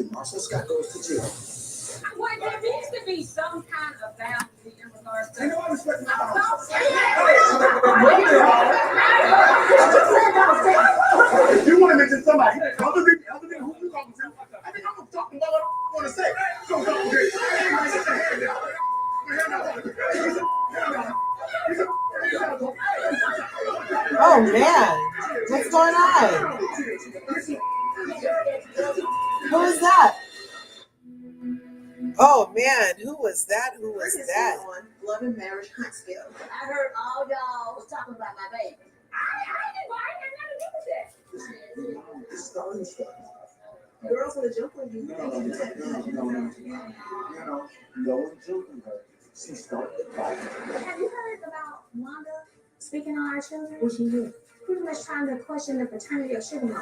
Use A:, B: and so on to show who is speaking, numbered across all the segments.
A: Marshall Scott goes to jail.
B: Well, there needs to be some kind of boundary in regards to.
A: Ain't nobody respecting my house. If you want to mention somebody other than who you talking to, I think I'm gonna talk about what I want to say. Go, okay. Everybody sit your hand down.
C: Oh man, what's going on? Who is that? Oh man, who was that? Who was that?
D: Love and Marriage Hunt Skill.
E: I heard all y'all was talking about my baby.
B: I ain't nothing to do with that.
A: It's starting stuff.
D: Girls want to jump on you.
A: No one jumping her. She started the fight.
E: Have you heard about Wanda speaking on our children?
A: What she did?
E: Pretty much trying to question the paternity of sugar mama.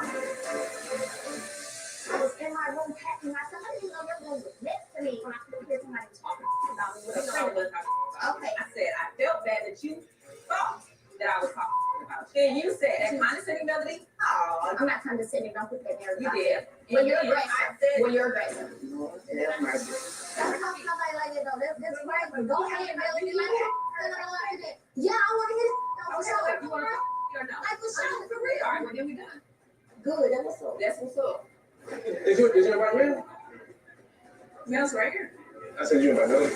E: I was in my room packing myself. I didn't even know your room was next to me when I could hear somebody talking about me with a friend.
B: Okay. I said I felt bad that you thought that I was talking about. Then you said that condescending melody. Oh,
E: I'm not condescending. Don't put that there.
B: you did.
E: When you're
B: I
E: aggressive.
B: said,
E: When you're aggressive.
A: That's mercy.
E: Don't talk to somebody like that though. That's right. But go ahead and really like that. Yeah, I want to hear it.
B: I was like, you want to talk or no?
E: I was shot for
B: All
E: real.
B: right, well, then we done.
E: Good. That was so.
B: That's what's up.
F: Is your right here?
B: Mel's right here.
F: I said you in my nose.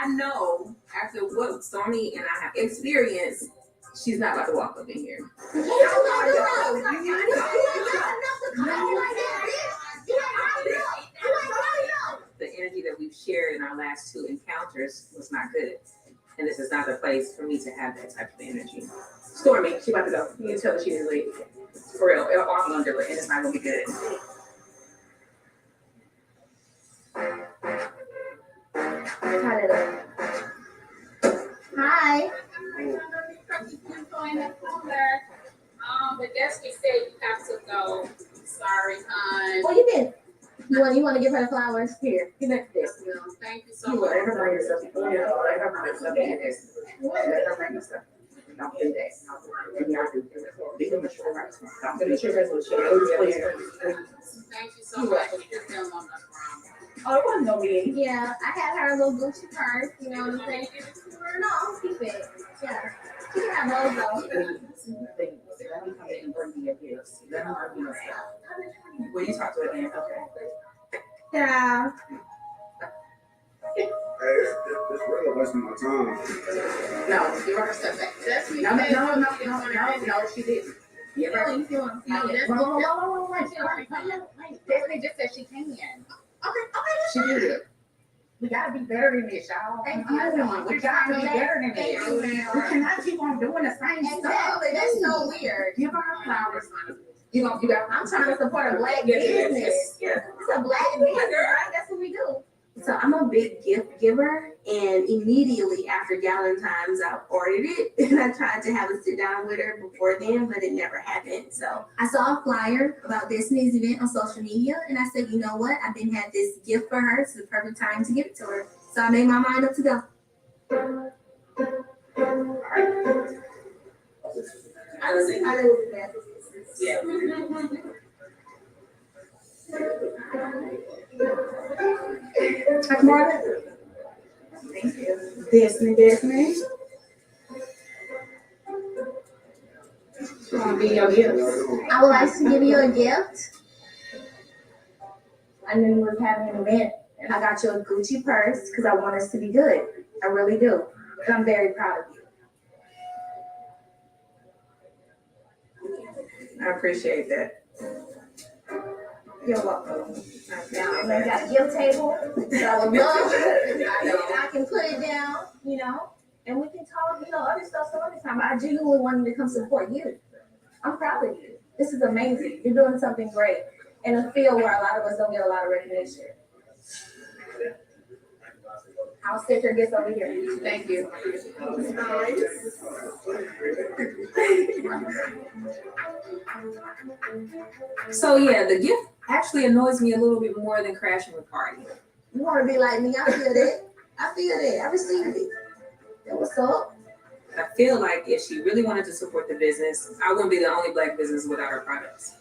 B: I know after what Stormy and I have experienced, she's not about to walk up in here. The energy that we've shared in our last two encounters was not good. And this is not the place for me to have that type of energy. Stormy, she about to go. You can tell her she is late. For real, I'm gonna do it, and it's not gonna be good.
E: Hi.
B: The desk said you have to go. Sorry, hon.
E: What you been? You want to give her the flowers? Here, give her this.
B: Thank you so
C: You
B: much.
C: let her bring yourself. Let her bring yourself in this. Let her bring yourself. Don't do that. And y'all do this. Be the mature right. Don't do the triggers with you.
B: Thank you so much. You're still on the
C: Oh, it wasn't no meeting.
E: Yeah, I had her a little Gucci purse. You know what I'm saying? No, I'll keep it. Yeah, she can have those though.
C: Let me come in and bring me your gifts. Let me bring you your stuff. Will you talk to her again? Okay.
E: Yeah.
A: Hey, it's really wasting my time.
B: No, give her stuff back. That's me.
C: No, she didn't.
E: You really feel
B: No, that's Destiny just said she can.
C: She did it.
B: We gotta be better than this, y'all.
E: Thank
B: We gotta be better than
E: Thank
B: this.
E: you.
B: We cannot keep on doing the same stuff.
E: Exactly. That's so weird.
B: Give her her flowers. You got.
E: I'm trying to support a black business.
B: Yeah.
E: It's a black business, right? That's what we do.
G: So I'm a big gift giver, and immediately after Valentine's, I ordered it, and I tried to have a sit down with her before then, but it never happened. So I saw a flyer about Destiny's event on social media, and I said, you know what? I've been had this gift for her. It's the perfect time to give it to her. So I made my mind up to go.
E: I was that.
B: Yeah.
E: Marvin.
C: Thank you.
E: Destiny.
C: Wanna be your gift?
E: I would like to give you a gift. I knew you was having an event, and I got you a Gucci purse because I want us to be good. I really do. I'm very proud of you.
C: I appreciate that.
E: You're welcome. Now, I got a gift table, so I would love I can put it down, you know, and we can talk, you know, other stuff some other time. I genuinely wanted to come support you. I'm proud of you. This is amazing. You're doing something great in a field where a lot of us don't get a lot of recognition. I'll sit your gifts over here.
B: Thank you. So yeah, the gift actually annoys me a little bit more than crashing the party.
E: You want to be like me? I feel that. I feel that. I received it. That was up.
B: I feel like if she really wanted to support the business, I wouldn't be the only Black business without her products.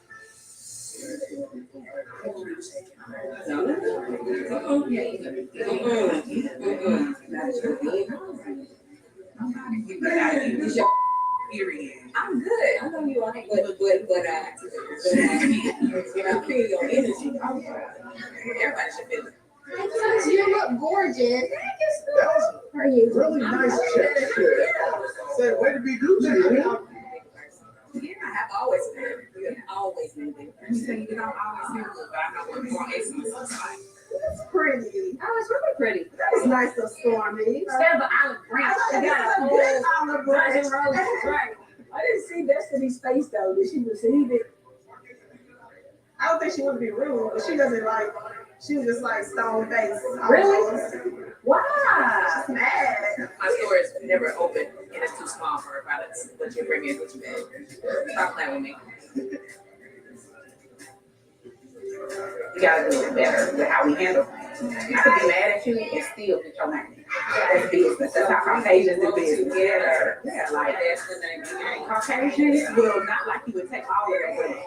B: No.
C: It's your period.
B: I'm good.
C: I know you are, but I feel your energy. Everybody should feel it.
E: You look gorgeous.
A: That
E: How are you?
A: was really nice gesture. Said, way to be Gucci.
C: Yeah, I have always been. You have always been there. You say you don't always feel good, but I know what more excellence is like.
E: It's pretty.
B: Oh, it's really pretty.
E: That's nice of Stormy.
B: Instead of an olive branch, she got a whole
E: olive branch.
B: dozen roses. Right.
D: I didn't see Destiny's face though. Did she receive it?
E: I don't think she would be rude, but she doesn't like. She was just like stone face.
D: Really? Why?
E: She's mad.
C: My store is never open and it's too small for her products, but you bring in what you bag. Stop playing with me. You gotta do it better with how we handle things. I could be mad at you and still get your money. That's business. That's how Caucasians do business. Together. Yeah, like that's the name of the game. Caucasians will not like you would take all of their money.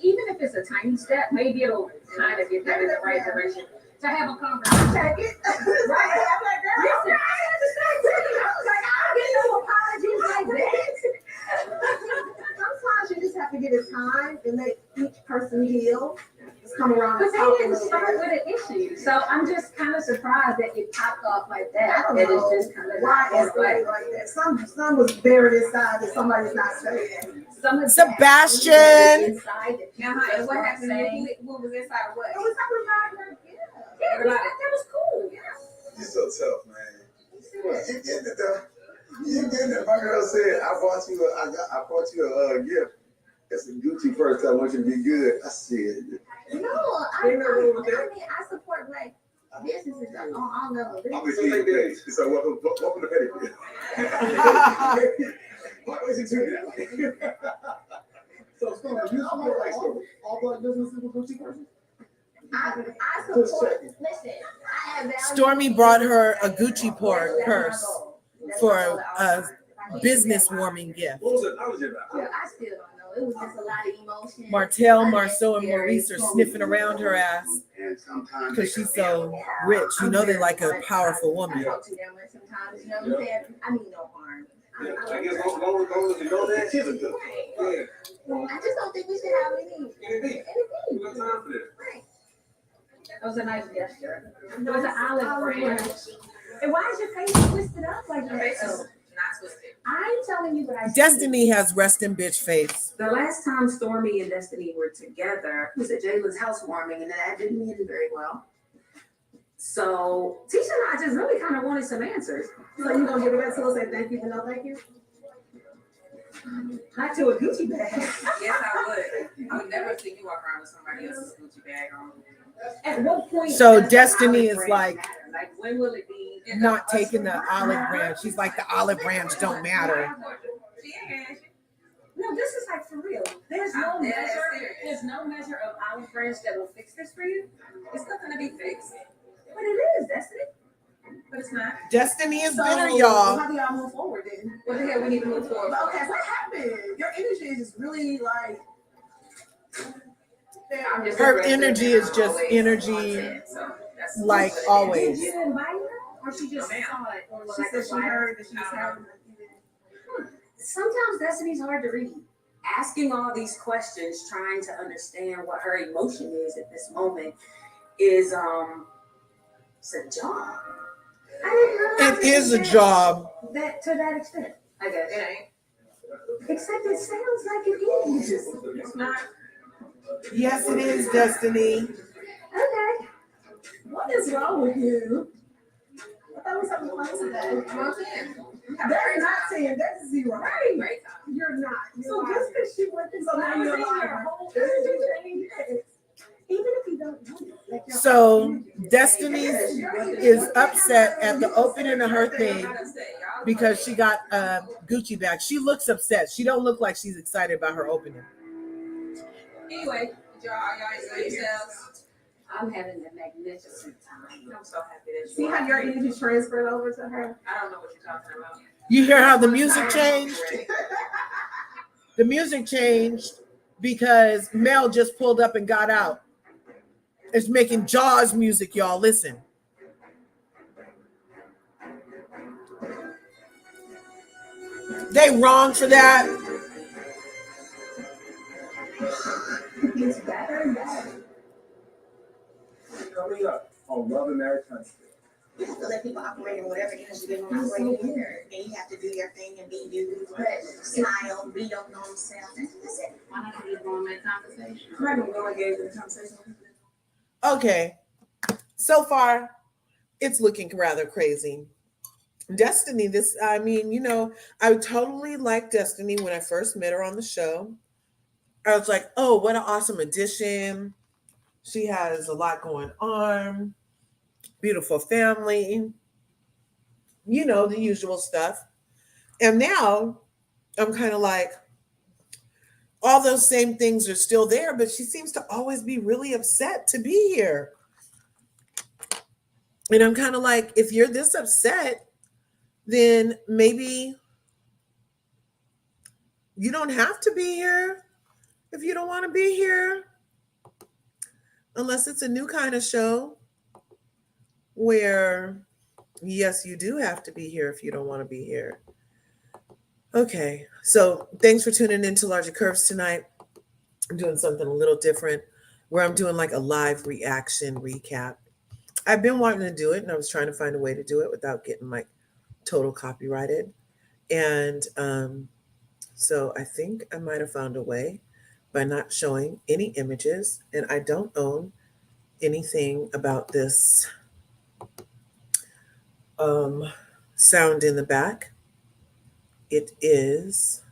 B: Even if it's a tiny step, maybe it'll kind of get them in the right direction to have a conversation.
E: Take it. Right. I'm like, girl,
B: Listen.
E: I understand too. I was like, I get no apologies like that. Sometimes you just have to give it time and let each person heal. Just come around
B: But
E: and talk
B: they
E: a
B: didn't
E: little
B: start
E: bit.
B: with an issue. So I'm just kind of surprised that it popped off like
E: I
B: that.
E: don't
B: It
E: know
B: is just kind of
E: why it's really like that. Some was buried inside that somebody's not saying.
B: some of
H: Sebastian.
B: that inside that
C: Now,
B: people
C: and what
B: just
C: happened?
B: saying.
C: What was inside of what?
E: It was talking about her.
B: Yeah, that was cool. Yeah.
A: You're so tough, man. You getting it though? You getting it? My girl said, I bought you a gift. It's a Gucci purse. I want you to be good. I said,
E: No, I support Black businesses on all levels.
A: I'm gonna see your page. So welcome to Petty. Why was you doing that? So, Stormy, you support like all Black businesses with Gucci purses?
E: I support. Listen, I have value.
H: Stormy brought her a Gucci purse for a business warming gift.
A: What was the apology about?
E: Yeah, I still don't know. It was just a lot of emotion.
H: Martell, Marceau, and Maurice are sniffing around her ass
A: And sometimes
H: because she's so rich. You know they like a powerful
E: I
H: woman.
E: talk to them and sometimes, you know what I'm saying? I mean no harm.
F: I guess long as you know that, she's a good. Yeah.
E: I just don't think we should have any.
F: Anything. We got time for this.
E: Right.
B: That was a nice gesture. It was an olive branch. And why is your face twisted up like that?
C: Face is not twisted.
B: I'm telling you what I see.
H: Destiny has resting bitch face.
I: The last time Stormy and Destiny were together was at Jalen's housewarming, and that didn't end very well. So Tisha and I just really kind of wanted some answers.
E: So you gonna give it back to us and thank you, but no thank you?
B: Not to a Gucci bag.
C: Yes, I would never see you walk around with somebody else's Gucci bag on.
B: At what point?
H: So
B: does
H: Destiny
B: the
H: is
B: olive
H: like
B: branch matter? Like when will it be?
H: not taking the olive branch. She's like the olive branch don't matter.
C: She ain't.
B: No, this is like for real. There's no measure of olive branch that will fix this for you.
C: It's nothing to be fixed,
B: But it is, Destiny.
C: but it's not.
H: Destiny is
E: So,
H: bitter, y'all.
E: How do y'all move forward then?
C: What the hell we need to move forward?
E: Okay, what happened? Your energy is just really like.
C: I'm just
H: Her
C: aggressive
H: energy
C: and
H: is
C: I'm
H: just
C: always
H: energy
C: content, so that's
H: like
C: what it is.
H: always.
B: Did you invite her? Or she just
C: No, ma'am.
B: saw it? Or
E: She
B: like
E: said
B: a
E: she
B: flyer?
E: heard that she was having.
I: Sometimes Destiny's hard to read. Asking all these questions, trying to understand what her emotion is at this moment is it's a job.
B: I didn't
H: It
B: realize
H: is a job.
B: that to that extent. I guess.
C: It ain't.
B: Except it sounds like it is.
C: It's not.
H: Yes, it is, Destiny.
D: Okay. What is wrong with you? I thought we was having fun today. They're not saying that's zero. Right.
B: Great time.
D: You're not. So just because she went through so now you're lying. Even if you don't do it, like your
H: So Destiny is upset at the opening of her thing because she got a Gucci bag. She looks upset. She don't look like she's excited about her opening.
B: Anyway, y'all enjoy yourselves.
I: I'm having a magnificent time.
B: I'm so happy that you
D: see how your energy transferred over to her.
B: I don't know what you're talking about.
H: You hear how the music changed? The music changed because Mel just pulled up and got out. It's making Jaws music, y'all. Listen. They wrong for that.
D: It's better and better.
F: Coming up on Love and Marriage Country.
E: You have to let people operate in whatever energy they want to operate in. And you have to do your thing and be you. But smile, be your normal self. That's it.
C: Why not just go and make conversation?
D: I'm not gonna go engage in the conversation.
H: Okay. So far, it's looking rather crazy. Destiny, I totally liked Destiny when I first met her on the show. I was like, oh, what an awesome addition. She has a lot going on. Beautiful family. The usual stuff. And now I'm kind of like, all those same things are still there, but she seems to always be really upset to be here. And I'm kind of like, if you're this upset, then maybe you don't have to be here if you don't want to be here. Unless it's a new kind of show where, yes, you do have to be here if you don't want to be here. Okay, so thanks for tuning in to Larger Curves tonight. I'm doing something a little different where I'm doing like a live reaction recap. I've been wanting to do it and I was trying to find a way to do it without getting like total copyrighted. And so I think I might have found a way by not showing any images, and I don't own anything about this sound in the back. It is,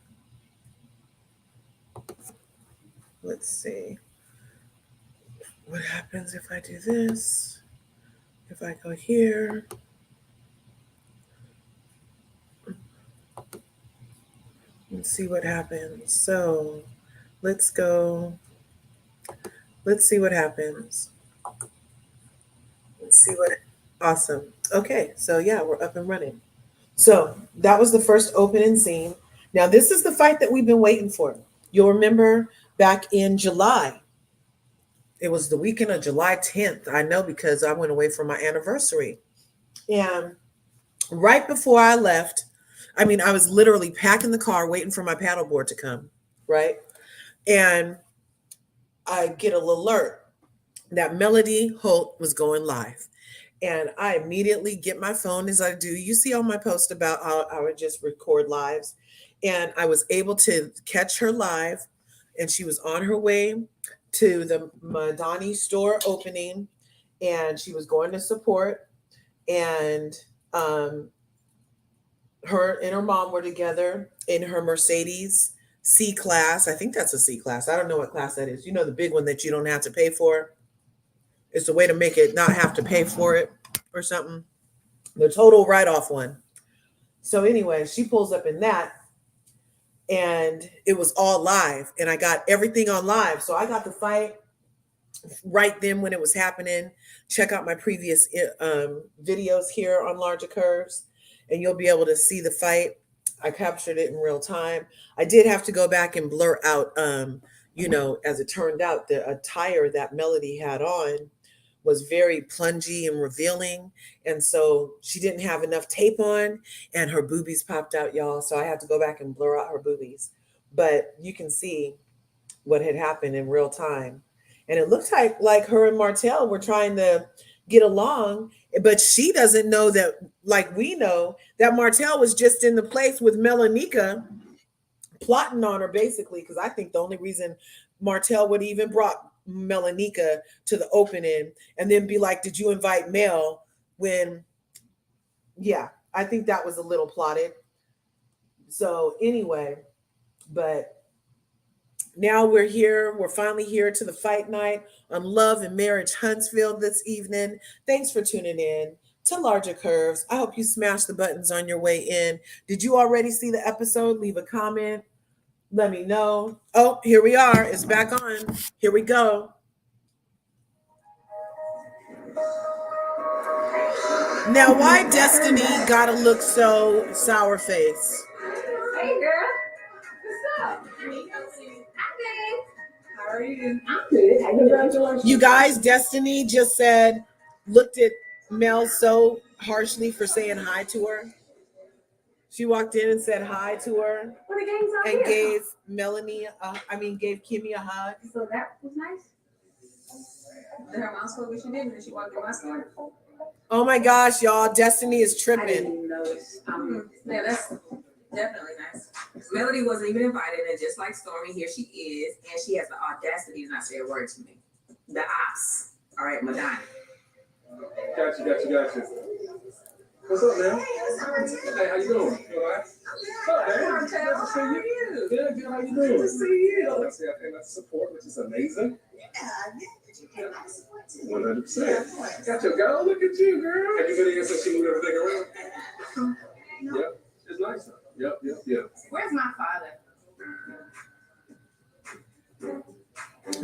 H: let's see, what happens if I do this? If I go here, let's see what happens. So let's go, let's see what happens. Let's see what, awesome. Okay, so yeah, we're up and running. So that was the first opening scene. Now this is the fight that we've been waiting for. You'll remember back in July, it was the weekend of July 10th. I know because I went away for my anniversary. And right before I left, I was literally packing the car waiting for my paddleboard to come, right? And I get an alert that Melody Holt was going live. And I immediately get my phone, as I do. You see all my posts about how I would just record lives. And I was able to catch her live. And she was on her way to the Madani store opening. And she was going to support. And her and her mom were together in her Mercedes C-Class. I think that's a C-Class. I don't know what class that is. You know, the big one that you don't have to pay for. It's a way to make it not have to pay for it or something. The total write-off one. So anyway, she pulls up in that and it was all live and I got everything on live. So I got the fight right then when it was happening. Check out my previous videos here on Larger Curves and you'll be able to see the fight. I captured it in real time. I did have to go back and blur out, as it turned out, the attire that Melody had on was very plungy and revealing. And so she didn't have enough tape on and her boobies popped out, y'all. So I had to go back and blur out her boobies. But you can see what had happened in real time. And it looks like her and Martell were trying to get along, but she doesn't know that, like we know, that Martell was just in the place with Melanika plotting on her, basically, because I think the only reason Martell would even brought Melanika to the opening and then be like, did you invite Mel? When, yeah, I think that was a little plotted. So anyway, but now we're here. We're finally here to the fight night on Love and Marriage Huntsville this evening. Thanks for tuning in to Larger Curves. I hope you smash the buttons on your way in. Did you already see the episode? Leave a comment. Let me know. Oh, here we are. It's back on. Here we go. Now, why Destiny gotta look so sour face?
E: Hey girl, what's up? Hi babe.
I: How are you?
E: I'm good. Congratulations.
H: You guys, Destiny just looked at Mel so harshly for saying hi to her. She walked in and said hi to her
E: Well, the game's out
H: and
E: here.
H: gave Kimmy a hug.
E: So that was nice.
I: Did her mom spoke what she did when she walked in my store?
H: Oh my gosh, y'all, Destiny is
I: I
H: tripping.
I: didn't notice. Yeah, that's definitely nice. Melody wasn't even invited, and just like Stormy, here she is, and she has the audacity to not say a word to me. The ops. All right, Madonna.
F: Gotcha. What's up, man? Hey, how you doing? You all right? What's up, man?
I: Martell,
F: Nice to see
I: how are
F: you.
I: you?
F: Good. How you doing?
I: Good to see you.
F: Let's see, I came out to support, which is amazing.
E: Yeah,
F: 100%. Got your girl. Look at you, girl. Have you been here since she moved everything around?
E: No.
F: Yep. It's nice. Yep.
E: Where's my father?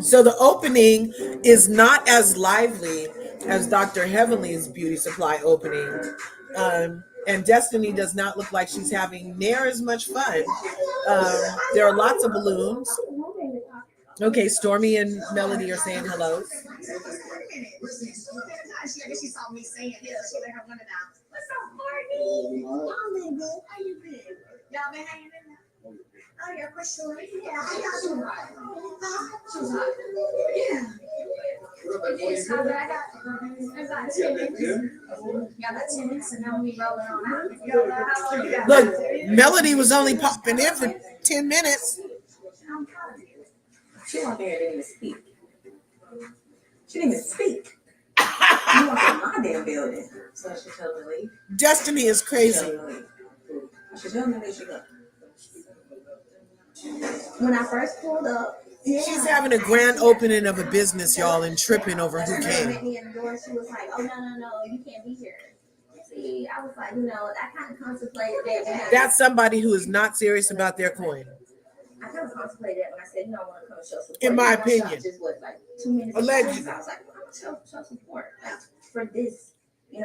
H: So the opening is not as lively as Dr. Heavenly's beauty supply opening. And Destiny does not look like she's having near as much fun. There are lots of balloons. Okay, Stormy and Melody are saying hello.
E: She saw me saying it. She let her run it out. What's up, Courtney? Y'all been good. How you been? Y'all been hanging in there? Oh, yeah, for sure. Yeah, how y'all doing? Too hot. Yeah. I got 10 minutes. Y'all got 10 minutes, and then we rolling on out. How long you got?
H: Look, Melody was only popping in for 10 minutes.
I: She walked in here and didn't even speak. She didn't even speak. You walked in my damn building. So she told me to leave.
H: Destiny is
I: She
H: crazy.
I: told me to leave. She told me to leave. She go.
E: When I first pulled up,
H: She's having a grand opening of a business, y'all, and tripping over who
E: She
H: came.
E: met me at the door. She was like, "Oh no, you can't be here." See, I was like, I kind of contemplated that.
H: That's somebody who is not serious about their coin.
E: I kind of contemplated that when I said, I want to come show support.
H: In my
E: My shop
H: opinion.
E: just was like 2 minutes.
H: Allegedly.
E: I was like, I'm gonna show support, like for this, And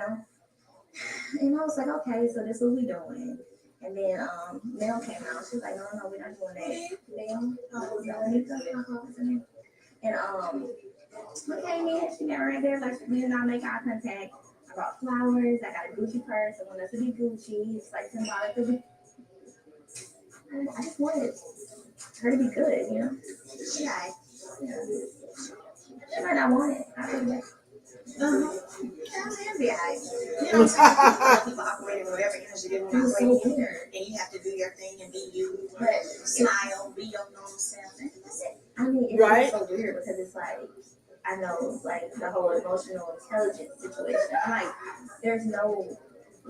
E: I was like, okay, so this is what we doing. And then Mel came out. She was like, no, we're not doing that. And we came in. She got right there, like we did not make eye contact. I brought flowers. I got a Gucci purse. I want us to be Gucci. It's like symbolic. I just wanted her to be good, She right. She might not want it. I think that. Be alright.
I: People operating whatever energy they want to operate in there, and you have to do your thing and be you. But smile, be your normal self. That's it.
E: I mean, it's
H: Right?
E: so weird because it's like, I know, like the whole emotional intelligence situation. I'm like, there's no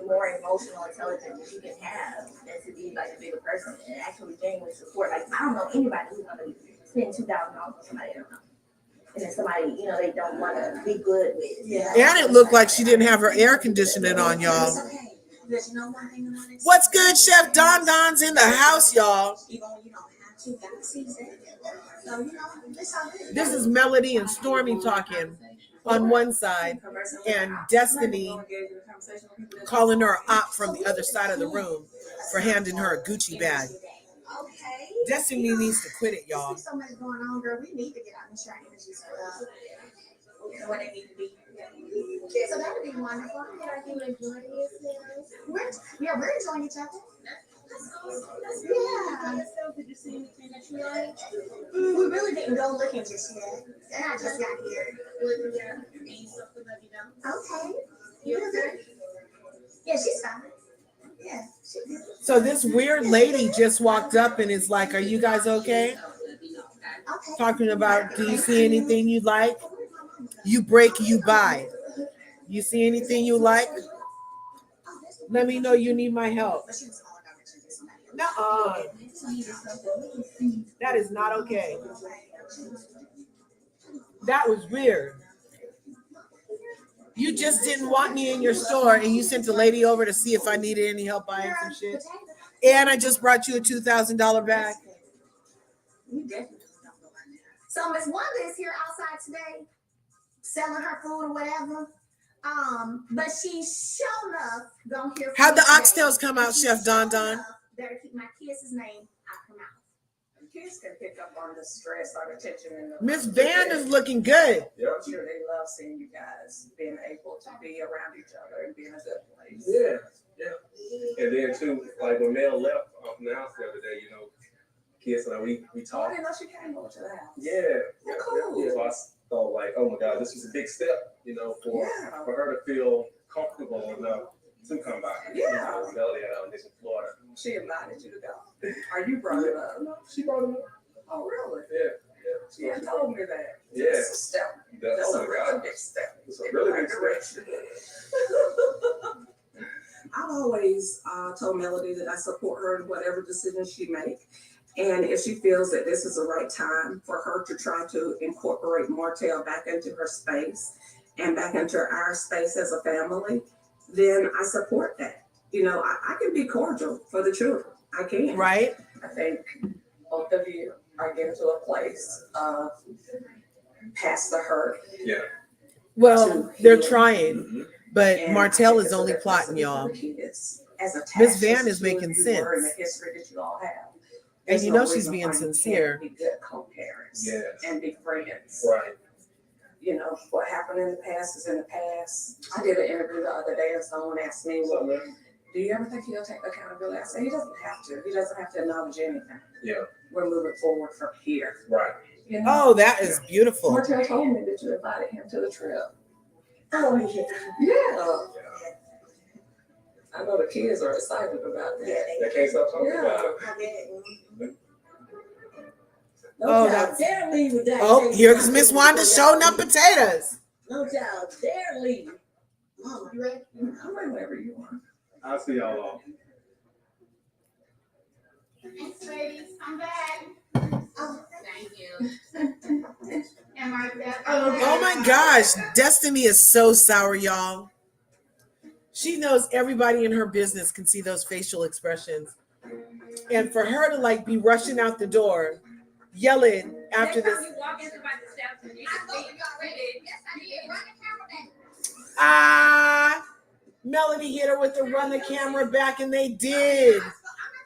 E: more emotional intelligence you can have than to be like a bigger person and actually genuinely support. Like, I don't know anybody who's gonna spend $2,000 on somebody they don't know. And then somebody, they don't want to be good with.
I: Yeah.
H: And it looked like she didn't have her air conditioning on, y'all.
I: It's okay. Because you know one thing about it.
H: What's good, Chef Don Don's in the house, y'all.
I: You don't have to. God sees it. So, it's all good.
H: This is Melody and Stormy talking on one side, and Destiny calling her a op from the other side of the room for handing her a Gucci bag.
E: Okay.
H: Destiny needs to quit it, y'all.
E: There's so much going on, girl. We need to get out and try energy
I: Where they need to be.
E: Yeah, so that would be wonderful. I feel like you would enjoy yourselves. We're enjoying each other. Yeah.
I: Did you see anything that you like?
E: We really didn't go looking just yet. And I just got here. Okay. You good? Yeah, she's fine. Yeah, she's good.
H: So this weird lady just walked up and is like, "Are you guys okay?" talking about, do you see anything you like? You break, you buy. You see anything you like? Let me know you need my help. Nuh-uh. That is not okay. That was weird. You just didn't want me in your store and you sent a lady over to see if I needed any help buying some shit. And I just brought you a $2,000 bag.
E: So Miss Wanda is here outside today, selling her food or whatever. But she's shown up. Gonna hear.
H: How'd the oxtails come out, Chef Don Don?
E: Better keep my kids' name out her mouth.
C: Kids can pick up on the stress or the tension in the
H: Miss Van is looking good.
C: I'm sure they love seeing you guys being able to be around each other and be in a good place.
F: Yeah, yeah. And then too, like when Mel left from the house the other day, you know, kids and we
C: I
F: talked.
C: didn't know she came over to the house.
F: Yeah,
C: Cool.
F: yeah. So I thought like, oh my God, this was a big step, you know, for her to feel comfortable enough to come by.
C: Yeah.
F: Melody at in Florida.
C: She invited you to go. Or you brought it up?
F: No, she brought it up.
C: Oh, really?
F: Yeah.
C: She had told me that.
F: Yeah.
C: That's a step. That's a really big step.
F: It's a really big
C: direction. I've always told Melody that I support her in whatever decision she makes. And if she feels that this is the right time for her to try to incorporate Martell back into her space and back into our space as a family, then I support that. You know, I can be cordial for the children. I can.
H: Right?
C: I think both of you are getting to a place of past the hurt.
F: Yeah.
H: Well, they're trying,
F: Mm-hmm.
H: but
C: And
H: Martell
C: I
H: is
C: think
H: only
C: it's a
H: plotting,
C: lesson
H: y'all.
C: for the kids, as attached
H: Miss Van
C: as
H: is making
C: you were in the
H: sense.
C: history that you all have.
H: And
C: There's
H: you
C: no
H: know she's
C: reason
H: being
C: why you can't
H: sincere.
C: Be good co-parents.
F: Yes.
C: And be friends.
F: Right.
C: You know, what happened in the past is in the past. I did an interview the other day and someone asked me, well, do you ever think he'll take accountability? I said, he doesn't have to. He doesn't have to acknowledge anything.
F: Yeah.
C: We're moving forward from here.
F: Right.
C: You know?
H: Oh, that is beautiful.
C: Martell told me that you invited him to the trip. Oh, yeah. I know the kids are excited about that.
F: They can't stop talking about it.
H: Oh, that's. Oh, here's Miss Wanda showing up potatoes.
D: No child dare leave.
E: Mom, you ready?
C: I'm ready whenever you want.
F: I'll see y'all all.
E: Thanks, ladies. I'm back. Oh, thank you. Am I back?
H: Oh my gosh, Destiny is so sour, y'all. She knows everybody in her business can see those facial expressions. And for her to like be rushing out the door, yelling after this. Melody hit her with the run the camera back, and they did.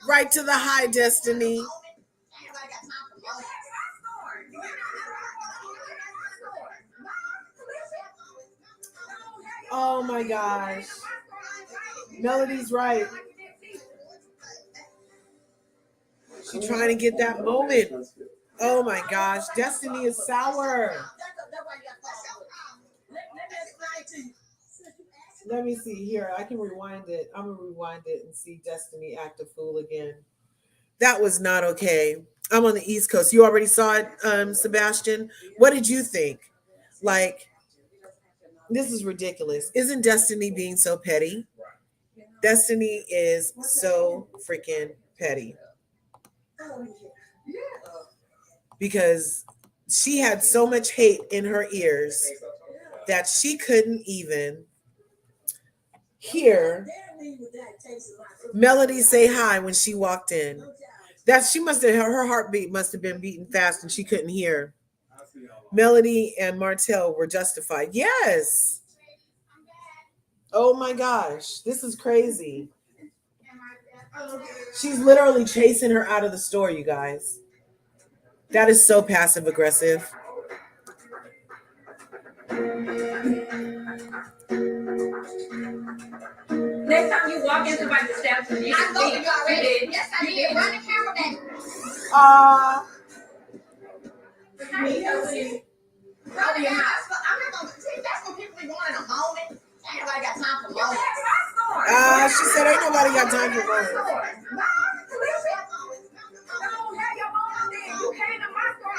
H: Right to the high, Destiny. Oh my gosh. Melody's right. She's trying to get that moment. Oh my gosh. Destiny is sour. Let me see here. I can rewind it. I'm going to rewind it and see Destiny act a fool again. That was not okay. I'm on the East Coast. You already saw it, Sebastian. What did you think? Like, this is ridiculous. Isn't Destiny being so petty? Destiny is so freaking petty. Because she had so much hate in her ears that she couldn't even hear Melody say hi when she walked in. That she must have, her heartbeat must have been beating fast and she couldn't hear. Melody and Martell were justified. Yes. Oh my gosh, this is crazy. She's literally chasing her out of the store, you guys. That is so passive aggressive.
B: Next time you walk in somebody's establishment, you can see. You did.
E: Yes, I did. Run the camera back.
B: Probably your house.
E: I'm not gonna see. That's what people be wanting a moment. Ain't nobody got time for moments.
H: She said ain't nobody got time for moments.
E: No, have your moment then. You came to my store.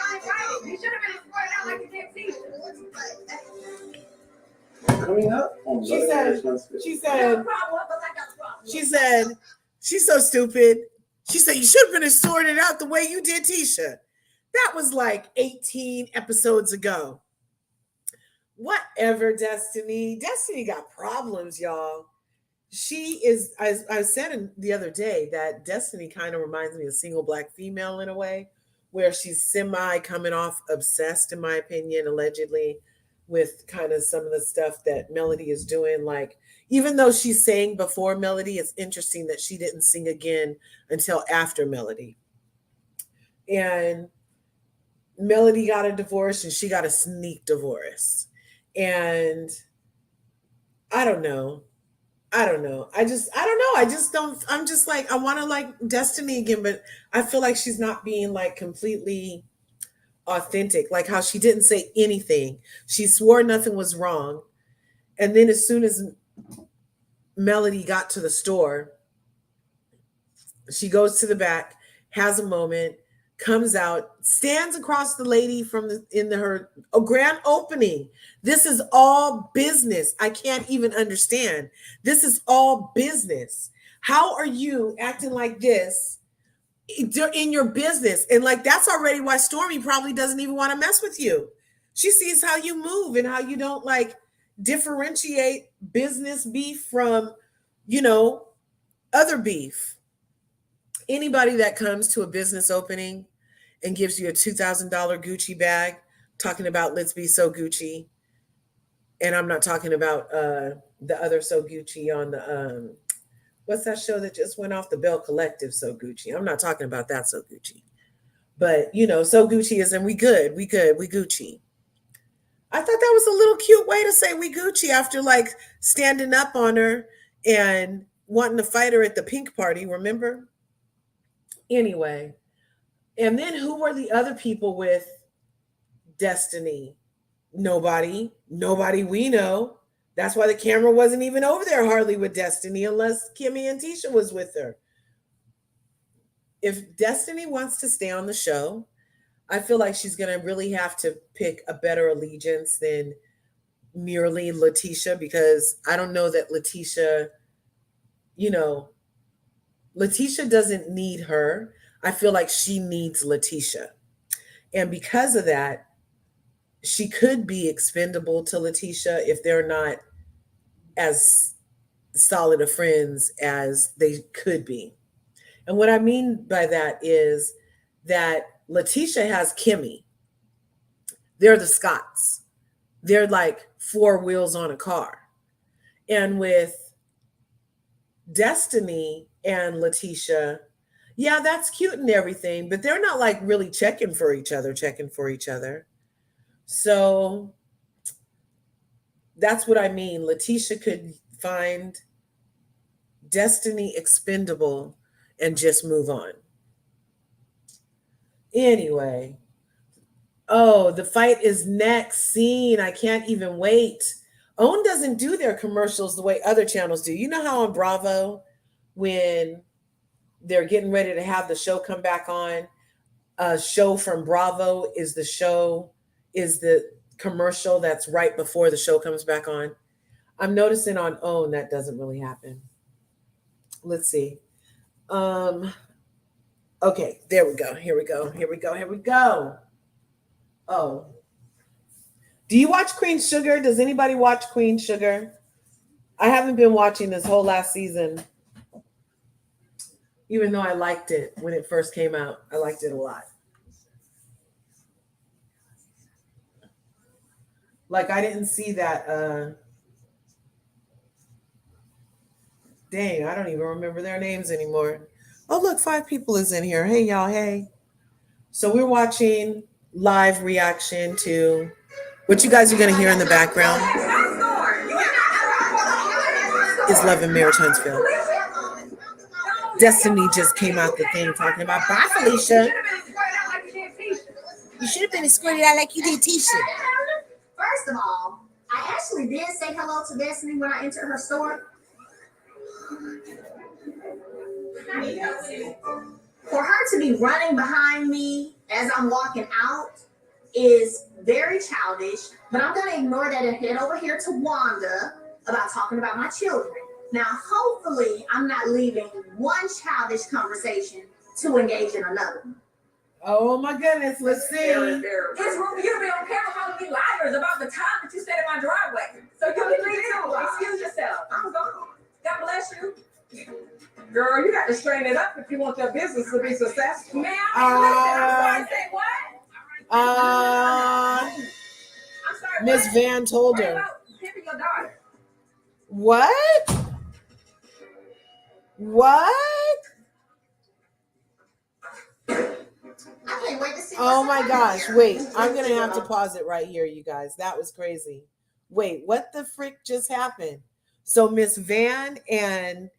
A: coming up on
H: She said, she
D: I got a
H: said,
D: problem, but I got a problem.
H: she said, she's so stupid. She said, you should have been sorted out the way you did Tisha. That was like 18 episodes ago. Whatever, Destiny. Destiny got problems, y'all. She is, I said the other day that Destiny kind of reminds me of single black female in a way, where she's semi coming off obsessed, in my opinion, allegedly, with kind of some of the stuff that Melody is doing. Like, even though she sang before Melody, it's interesting that she didn't sing again until after Melody. And Melody got a divorce and she got a sneak divorce. And I don't know. I don't know. I don't know. I just don't. I'm just like, I want to like Destiny again, but I feel like she's not being like completely authentic. Like how she didn't say anything. She swore nothing was wrong. And then as soon as Melody got to the store, she goes to the back, has a moment, comes out, stands across the lady from her grand opening. This is all business. I can't even understand. This is all business. How are you acting like this in your business? And like, that's already why Stormy probably doesn't even want to mess with you. She sees how you move and how you don't like differentiate business beef from, other beef. Anybody that comes to a business opening and gives you a $2,000 Gucci bag, talking about let's be so Gucci. And I'm not talking about the other So Gucci on the, what's that show that just went off, the Bell Collective So Gucci. I'm not talking about that So Gucci. But, So Gucci is, and we good, we Gucci. I thought that was a little cute way to say we Gucci after like standing up on her and wanting to fight her at the pink party, remember? Anyway. And then who were the other people with Destiny? Nobody we know. That's why the camera wasn't even over there hardly with Destiny, unless Kimmy and Tisha was with her. If Destiny wants to stay on the show, I feel like she's going to really have to pick a better allegiance than merely Letitia, because I don't know that Letitia doesn't need her. I feel like she needs Letitia. And because of that, she could be expendable to Letitia if they're not as solid of friends as they could be. And what I mean by that is that Letitia has Kimmy. They're the Scotts. They're like four wheels on a car. And with Destiny and Letitia, yeah, that's cute and everything, but they're not like really checking for each other. So that's what I mean. Letitia could find Destiny expendable and just move on. Anyway. Oh, the fight is next scene. I can't even wait. OWN doesn't do their commercials the way other channels do. You know how on Bravo, when they're getting ready to have the show come back on, a show from Bravo is the commercial that's right before the show comes back on. I'm noticing on OWN that doesn't really happen. Let's see. Okay, there we go. Here we go. Oh. Do you watch Queen Sugar? Does anybody watch Queen Sugar? I haven't been watching this whole last season, even though I liked it when it first came out. I liked it a lot. Like, I didn't see that. Dang, I don't even remember their names anymore. Oh, look, 5 people is in here. Hey, y'all. Hey. So we're watching live reaction to what you guys are going to hear in the background is Love and Marriage Huntsville. Destiny just came out the thing talking about, bye, Felicia. You should have been squirted out like you did Tisha.
E: First of all, I actually did say hello to Destiny when I entered her store. For her to be running behind me as I'm walking out is very childish, but I'm gonna ignore that and head over here to Wanda about talking about my children. Now, hopefully, I'm not leaving one childish conversation to engage in another.
H: Oh my goodness, let's see.
I: It's rude for you to be on camera calling me liars about the time that you stayed in my driveway. So you can leave too. Excuse yourself. I'm gone. God bless you. Girl, you got to straighten it up if you want your business to be successful. Man, I'm sorry, say what? I'm sorry,
H: Miss Van told
I: What
H: her.
I: about pimping your daughter?
H: What? What?
E: I can't wait to see.
H: Oh my gosh, wait. I'm going to have to pause it right here, you guys. That was crazy. Wait, what the frick just happened? So Miss Van and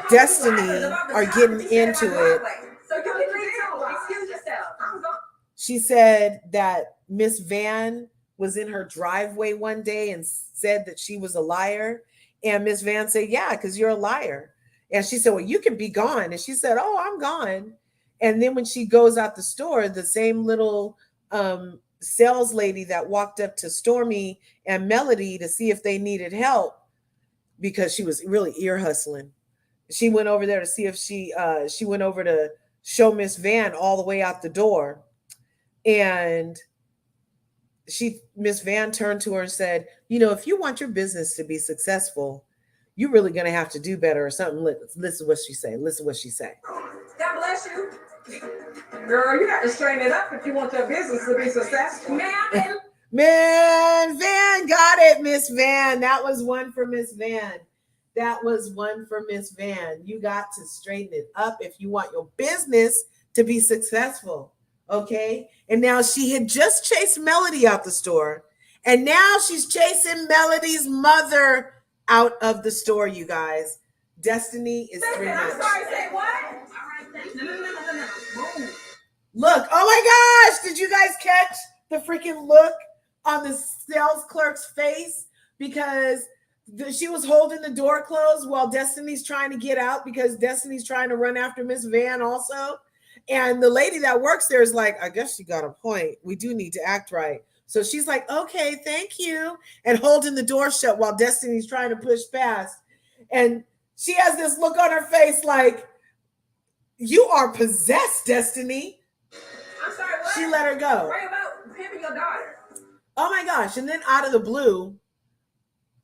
H: Destiny are getting into it.
I: So you can leave too. Excuse yourself. I'm gone.
H: She said that Miss Van was in her driveway one day and said that she was a liar. And Miss Van said, yeah, because you're a liar. And she said, well, you can be gone. And she said, oh, I'm gone. And then when she goes out the store, the same little sales lady that walked up to Stormy and Melody to see if they needed help, because she was really ear hustling. She went over there to see if she went over to show Miss Van all the way out the door. And Miss Van turned to her and said, you know, if you want your business to be successful, you're really going to have to do better or something. Listen what she said. Listen what she said.
I: God bless you. Girl, you got to straighten it up if you want your business to be successful.
H: Man, Van got it, Miss Van. That was one for Miss Van. That was one for Miss Van. You got to straighten it up if you want your business to be successful. Okay. And now she had just chased Melody out the store. And now she's chasing Melody's mother out of the store, you guys. Destiny is pretty much.
I: I'm sorry, say what?
H: Look, oh my gosh, did you guys catch the freaking look on the sales clerk's face? Because she was holding the door closed while Destiny's trying to get out, because Destiny's trying to run after Miss Van also. And the lady that works there is like, I guess she got a point. We do need to act right. So she's like, okay, thank you. And holding the door shut while Destiny's trying to push past. And she has this look on her face like, you are possessed, Destiny.
I: I'm sorry, what?
H: She let her go.
I: Worry about pimping your daughter.
H: Oh my gosh. And then out of the blue,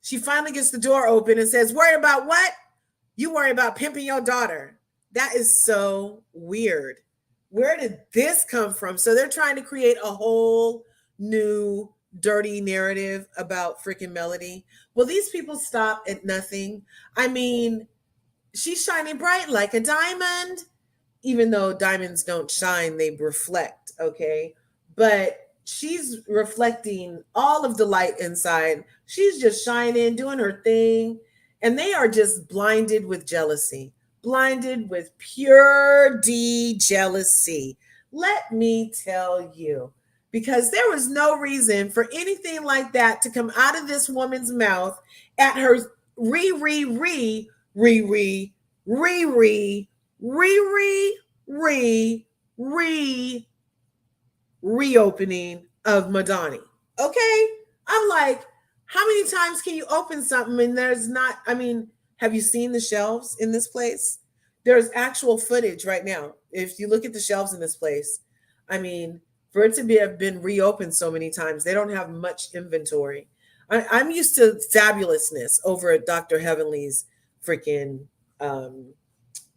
H: she finally gets the door open and says, worry about what? You worry about pimping your daughter. That is so weird. Where did this come from? So they're trying to create a whole new dirty narrative about freaking Melody. Will these people stop at nothing? I mean, she's shining bright like a diamond, even though diamonds don't shine, they reflect, okay? But she's reflecting all of the light inside. She's just shining, doing her thing. And they are just blinded with jealousy, blinded with pure D jealousy. Let me tell you, because there was no reason for anything like that to come out of this woman's mouth at her reopening of Madani. Okay? I'm like, how many times can you open something and there's not, I mean, have you seen the shelves in this place? There's actual footage right now. If you look at the shelves in this place, I mean, for it to have been reopened so many times, they don't have much inventory. I'm used to fabulousness over at Dr. Heavenly's freaking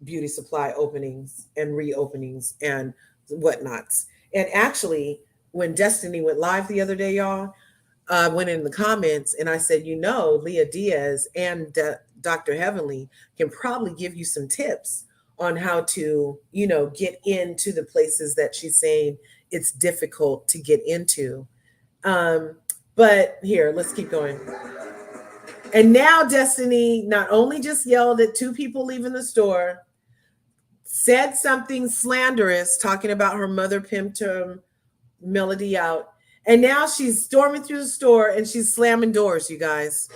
H: beauty supply openings and reopenings and whatnots. And actually, when Destiny went live the other day, y'all, I went in the comments and I said, you know, Leah Diaz and Dr. Heavenly can probably give you some tips on how to, you know, get into the places that she's saying it's difficult to get into. But here, let's keep going. And now Destiny not only just yelled at two people leaving the store, said something slanderous, talking about her mother pimped Melody out. And now she's storming through the store and she's slamming doors, you guys.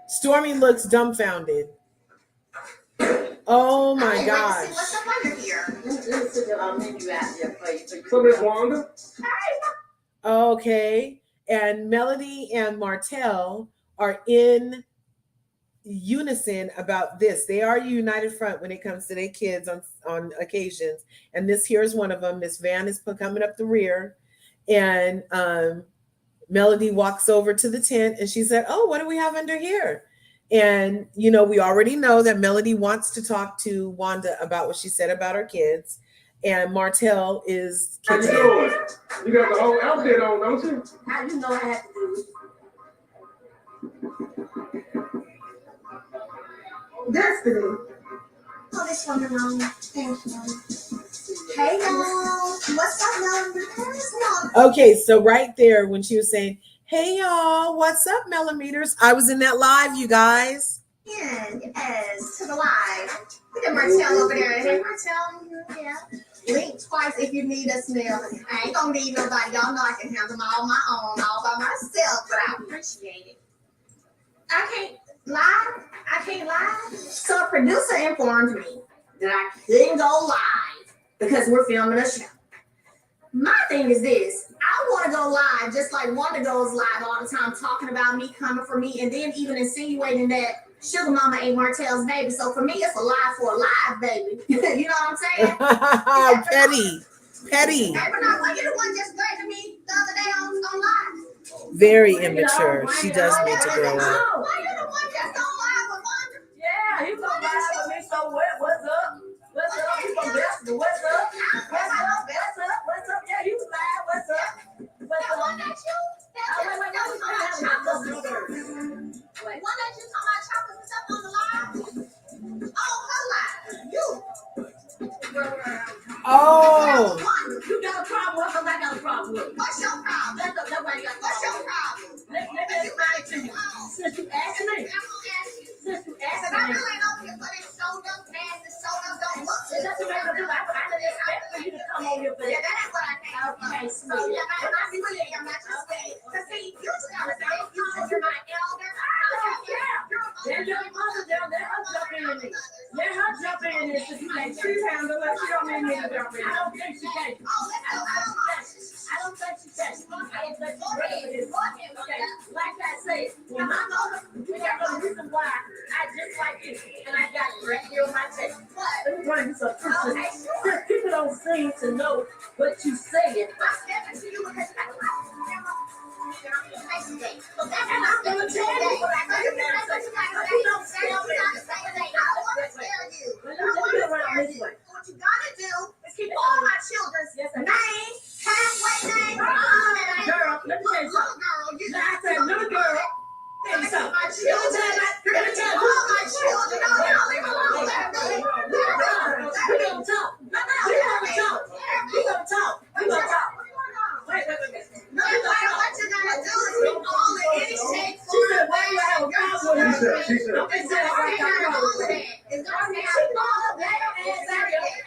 H: Stormy looks dumbfounded. Oh my gosh.
E: What's up under here?
D: me put the menu out there for you.
F: So Miss Wanda,
H: Okay. And Melody and Martell are in unison about this. They are a united front when it comes to their kids on occasions. And this here is one of them. Miss Van is coming up the rear. And Melody walks over to the tent and she said, "Oh, what do we have under here?" And, you know, we already know that Melody wants to talk to Wanda about what she said about her kids. And Martell is
F: how you
H: kicking
F: doing? You got the whole outfit on, don't you?
D: How you know I have to do it? Destiny.
E: Oh, this one alone. Thank you. Hey y'all. What's up, y'all?
H: Okay, so right there when she was saying, "Hey y'all, what's up, millimeters?" I was in that live, you guys.
E: Yes, to the live. We got Martell over there. Hey, Martell. Yeah. Blink twice if you need a smell. I ain't gonna need nobody. Y'all know I can handle them all on my own, all by myself, but I appreciate it. I can't lie. So a producer informed me that I couldn't go live because we're filming a show. My thing is this. I want to go live just like Wanda goes live all the time, talking about me, coming for me, and then even insinuating that Sugar Mama ain't Martell's baby. So for me, it's a lie for a live, baby. You know what I'm saying?
H: Petty.
E: Hey, Bernard, why you the one just threatened me the other day on live?
H: Very immature. She does need to grow up.
E: Why you the one just on live with Wanda?
D: Yeah, you gonna buy with me so what? What's up? What's up? You gonna best me? What's up? What's up? What's up? What's up? Yeah, you live. What's up? What's up?
E: One that you? Wait, that was on my choppers. One that you talking about choppers and stuff on the live? Oh, her live. You.
H: Oh.
D: You got a problem with us? I got a problem with it.
E: What's your problem?
D: Nobody got a
E: What's your
D: problem.
E: problem?
D: Let me explain it to you. Since you asked me.
E: I'm gonna ask you.
D: Since you asked
E: I
D: me.
E: really ain't over here for this showed up fast and showed up don't look
D: It doesn't matter to do. I didn't expect for you to come on here for
E: Yeah,
D: that.
E: that's what I came for.
D: Okay,
E: So yeah, I'm not sweet. I'm not your sweet. Cause see, you just gotta say you're my elder.
D: Then your mother down there, her jump in it. Let her jump in it. She like she's handling it. She don't need me to jump in. I don't think she can. I don't think she can. Okay, like I said, when my mother, you got the reason why I just like it, and I got it right here on my table. Let me bring you some truth. People don't seem to know what you saying. And I'm gonna tell you what I think. You don't tell me.
E: What you gotta do is keep all my children's name, halfway name,
D: Girl, let me tell you something.
E: girl.
D: I said, little girl. Tell you something.
E: My children, all my children. No, leave me alone.
D: We gonna talk. We gonna talk. Wait.
E: No, what you gotta do is keep all the any shape,
D: She said, why you have a problem with her?
F: She said.
D: Don't be saying
E: all
D: I got a problem with her.
E: it's gonna be all of that.
D: I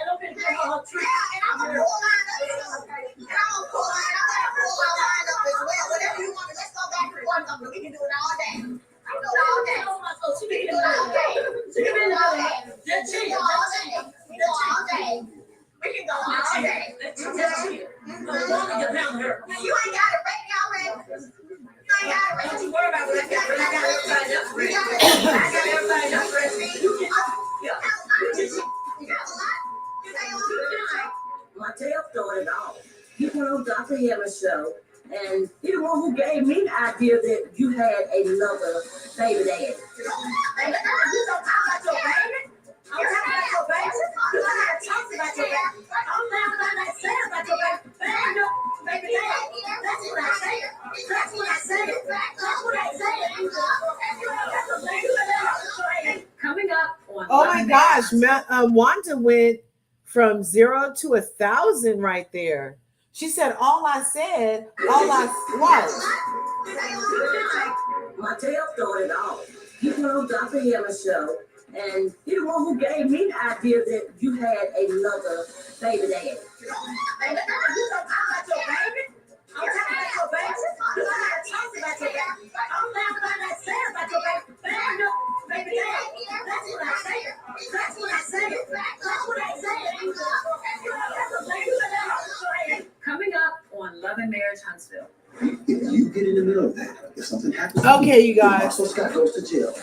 D: don't think her treat.
E: And I'm gonna pull mine up. And I'm gonna pull mine up. I'm gonna pull mine up as well. Whatever you want. Let's go back and forth. We can do it all day. I can do it all day.
D: She
E: We
D: can
E: can do it all day.
D: She can do it all day.
E: We can go all day. We can go all day. We can go all day. You ain't got it ready already. You ain't got it ready.
D: Don't you worry about what I got. I got everybody else ready. I got everybody else ready. Martell started it all. You went on Dr. Hammer's show, and he the one who gave me the idea that you had another baby daddy. You don't talk about your baby. I'm talking about your baby. You don't have to talk about your baby. I'm not about to say about your baby. Baby daddy. That's what I said. That's what I said. That's what I said. Coming up on
H: Oh my gosh, Wanda went from 0 to 1,000 right there. She said, all I was.
D: Martell started it all. You went on Dr. Hammer's show, and he the one who gave me the idea that you had another baby daddy. You don't talk about your baby. I'm talking about your baby. You don't have to talk about your baby. I'm not about to say about your baby. Baby daddy. That's what I said. That's what I said. That's what I said.
A: get in the middle of that. If something happens,
H: Okay, you guys.
A: also Scott goes to jail.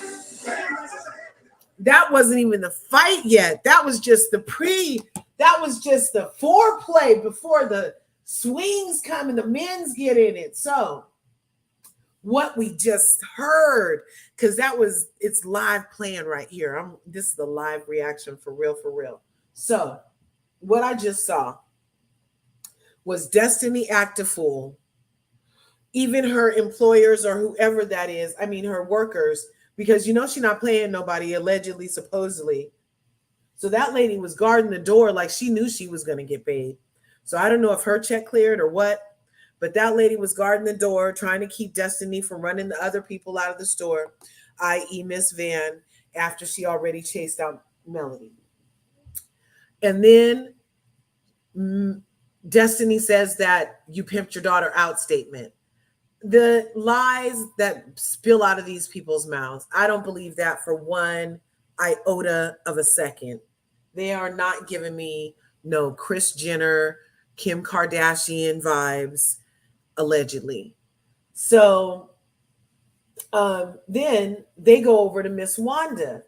H: That wasn't even the fight yet. That was just the foreplay before the swings come and the men's get in it. So what we just heard, because it's live playing right here. This is the live reaction for real. So what I just saw was Destiny act a fool. Even her employers or whoever that is, I mean her workers, because she's not playing nobody, allegedly, supposedly. So that lady was guarding the door like she knew she was going to get paid. So I don't know if her check cleared or what, but that lady was guarding the door, trying to keep Destiny from running the other people out of the store, i.e. Miss Van, after she already chased out Melody. And then Destiny says that you pimped your daughter out statement. The lies that spill out of these people's mouths, I don't believe that for one iota of a second. They are not giving me no Kris Jenner, Kim Kardashian vibes, allegedly. So then they go over to Miss Wanda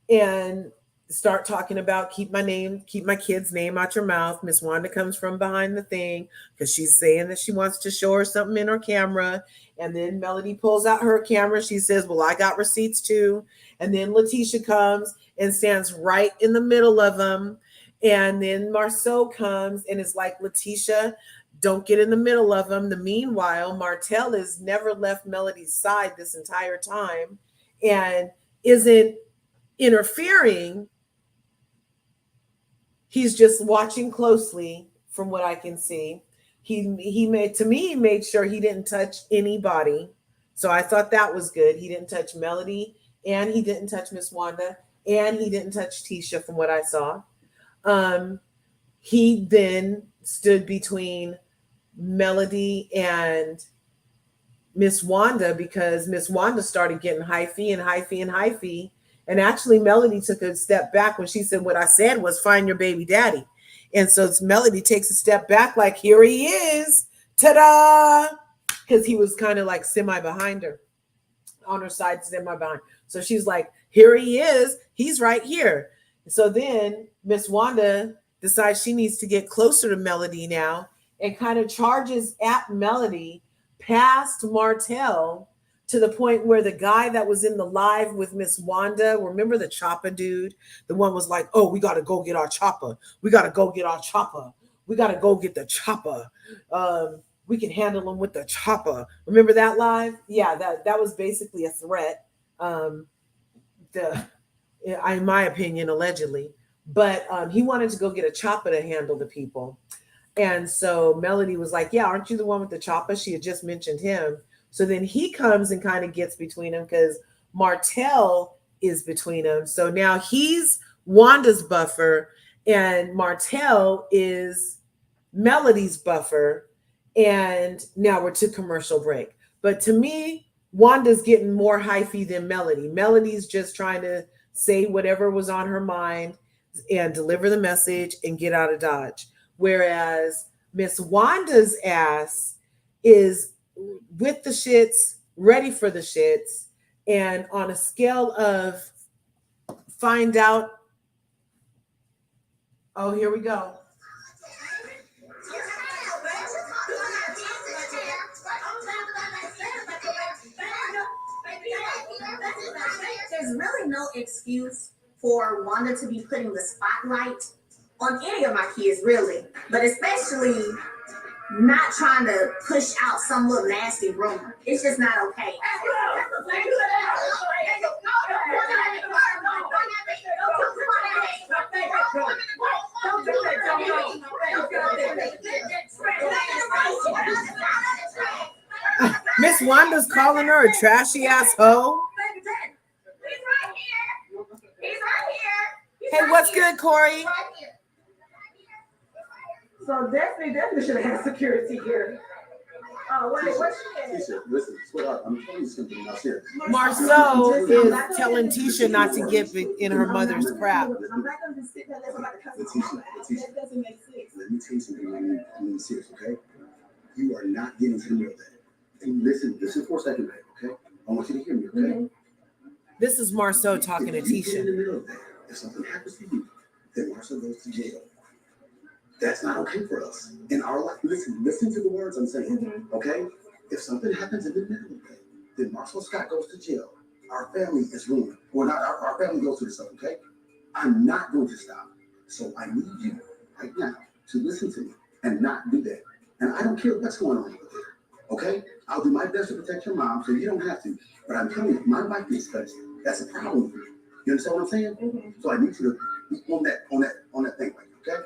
H: and start talking about keep my kid's name out your mouth. Miss Wanda comes from behind the thing because she's saying that she wants to show her something in her camera. And then Melody pulls out her camera. She says, well, I got receipts too. And then Letitia comes and stands right in the middle of them. And then Marceau comes and is like, Letitia, don't get in the middle of them. Meanwhile, Martell has never left Melody's side this entire time and isn't interfering. He's just watching closely from what I can see. He made sure he didn't touch anybody. So I thought that was good. He didn't touch Melody and he didn't touch Miss Wanda and he didn't touch Tisha from what I saw. He then stood between Melody and Miss Wanda because Miss Wanda started getting hyphy. And actually, Melody took a step back when she said, what I said was find your baby daddy. And so Melody takes a step back like, here he is. Ta-da! Because he was kind of like semi behind her, on her side, semi behind. So she's like, here he is. He's right here. So then Miss Wanda decides she needs to get closer to Melody now and kind of charges at Melody past Martell to the point where the guy that was in the live with Miss Wanda, remember the chopper dude? The one was like, oh, we got to go get our chopper. We got to go get our chopper. We got to go get the chopper. We can handle them with the chopper. Remember that live? Yeah, that was basically a threat. In my opinion, allegedly. But he wanted to go get a chopper to handle the people. And so Melody was like, yeah, aren't you the one with the chopper? She had just mentioned him. So then he comes and kind of gets between them because Martell is between them. So now he's Wanda's buffer and Martell is Melody's buffer. And now we're to commercial break. But to me, Wanda's getting more hyphy than Melody. Melody's just trying to say whatever was on her mind and deliver the message and get out of Dodge. Whereas Miss Wanda's ass is with the shits, ready for the shits, and on a scale of find out. Oh, here we go.
E: There's really no excuse for Wanda to be putting the spotlight on any of my kids, really, but especially not trying to push out some little nasty rumor. It's just not okay.
H: Miss Wanda's calling her a trashy ass hoe. Hey, what's good, Corey?
J: So definitely should have had security here.
A: Listen, sweetheart, I'm telling you something else here.
H: Marceau is telling Tisha not to get in her mother's crap.
J: I'm not going to sit there and let
A: Letitia,
J: that doesn't make sense.
A: let me tell you something. I'm serious, okay? You are not getting to the middle of that. And listen for a second, babe, okay? I want you to hear me, okay?
H: This is Marceau talking to
A: If you get in
H: Tisha.
A: the middle of that, if something happens to you, then Marceau goes to jail. That's not okay for us. In our life, listen to the words I'm saying, okay? If something happens in the middle of that, then Marceau Scott goes to jail. Our family is ruined. Or not, our family goes through this stuff, okay? I'm not going to stop. So I need you right now to listen to me and not do that. And I don't care what's going on over there, okay? I'll do my best to protect your mom so you don't have to. But I'm telling you, my life is touched. That's a problem for you. You understand what I'm saying? So I need you to be on that thing, right? Okay?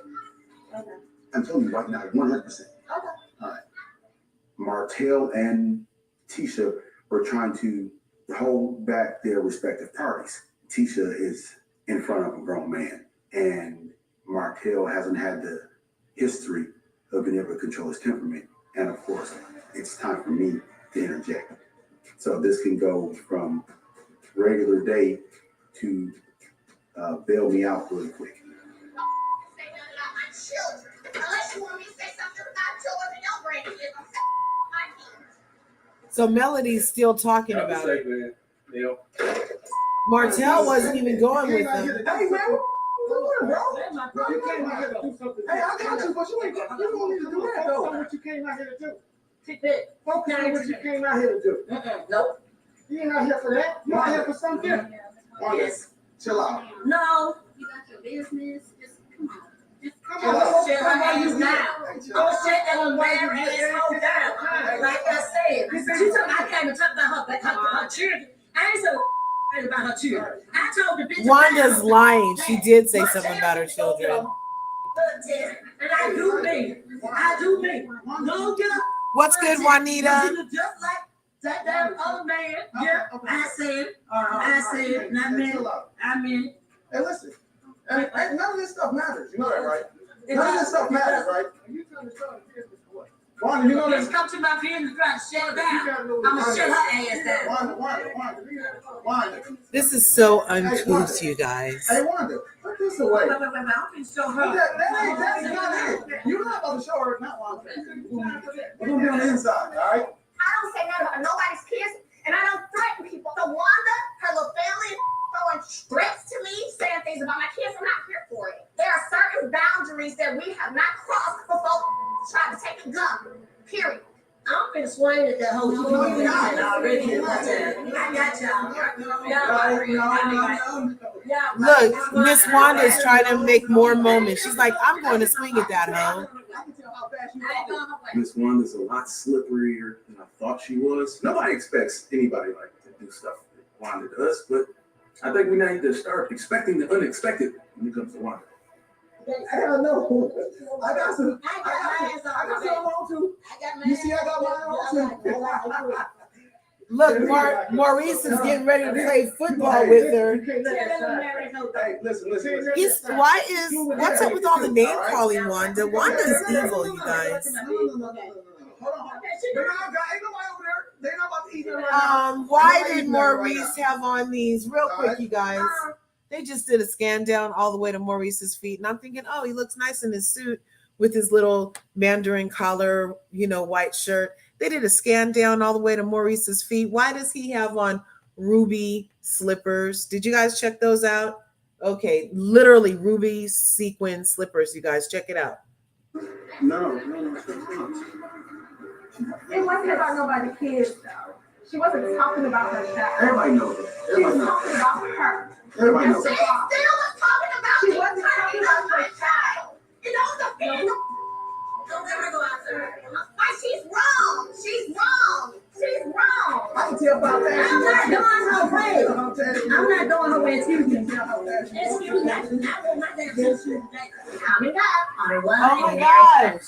E: Okay.
A: I'm telling you right now, 100%.
E: Okay.
A: All right. Martell and Tisha were trying to hold back their respective parties. Tisha is in front of a grown man, and Martell hasn't had the history of being able to control his temperament. And of course, it's time for me to interject. So this can go from regular day to bail me out really quick.
E: Say nothing about my children. Unless you want me to say something about yours and your grandkids. My kids.
H: So Melody's still talking
F: Have a
H: about
F: safe,
H: it.
F: man. Neil.
H: Martell wasn't even going with them.
A: Hey, man, what you doing, bro? You came out here to do something. Hey, I got you, but you don't need to do that, though. What you came out here to do. Focus on what you came out here to do.
D: Nope.
A: You ain't out here for that. You out here for something different.
D: Yes.
A: Chill out.
D: No.
E: You got your business. Just come on. Just
A: Come
D: Just
A: on.
D: shut her ass down.
A: Hey, chill
D: Go
A: out.
D: shut that little bare asshole down. Like I said, she told I came and talked about her children. I ain't so about her children. I told the bitch.
H: Wanda's lying. She did say something about her children.
D: And I do me. I do me. No, yeah.
H: What's good, Juanita?
D: Just like that damn other man. Yeah, I said, and I meant it. I meant it.
A: Hey, listen. And none of this stuff matters. You know that, right? None of this stuff matters, right? Wanda, you know
D: Just
A: this.
D: come to my business and try to shut her down. I'm gonna shut her ass down.
A: Wanda.
H: This is so uncouth, you guys.
A: Hey, Wanda, put this away.
D: I'm gonna show her.
A: That's not it. You're not about to show her, not Wanda. We're gonna be on the inside, all right?
E: I don't say nothing about nobody's kids, and I don't threaten people. So Wanda, her little family, throwing threats to me, saying things about my kids. I'm not here for it. There are certain boundaries that we have not crossed before trying to take a gun. Period.
D: I'm finna swing at that whole already. I got y'all.
H: Look, Miss Wanda's trying to make more moments. She's like, I'm going to swing at that hoe.
A: Miss Wanda's a lot slipperier than I thought she was. Nobody expects anybody like to do stuff that Wanda does, but I think we need to start expecting the unexpected when it comes to Wanda. Hell no. I got some on too. You see, I got mine on too.
H: Look, Maurice is getting ready to play football with her.
A: Hey, listen.
H: What's up with all the name calling, Wanda? Wanda's evil, you guys.
A: No. Hold on. Ain't nobody over there. They're not about to eat them right now.
H: Why did Maurice have on these? Real quick, you guys. They just did a scan down all the way to Maurice's feet. And I'm thinking, oh, he looks nice in his suit with his little Mandarin collar, white shirt. They did a scan down all the way to Maurice's feet. Why does he have on ruby slippers? Did you guys check those out? Okay, literally ruby sequin slippers, you guys. Check it out.
A: No.
J: It wasn't about nobody's kids, though. She wasn't talking about her child.
A: Everybody knows that.
J: She was talking about her.
A: Everybody knows
E: She
A: that.
E: still was talking about
J: She
E: me.
J: wasn't talking about
E: my
J: her
E: child. You know the thing. Don't ever go out there. Like she's wrong. She's wrong.
A: I can tell by that.
D: I'm not doing her way. I'm not doing her way. Excuse me. Excuse me. I want my damn shoes.
E: Coming up.
H: Oh my gosh.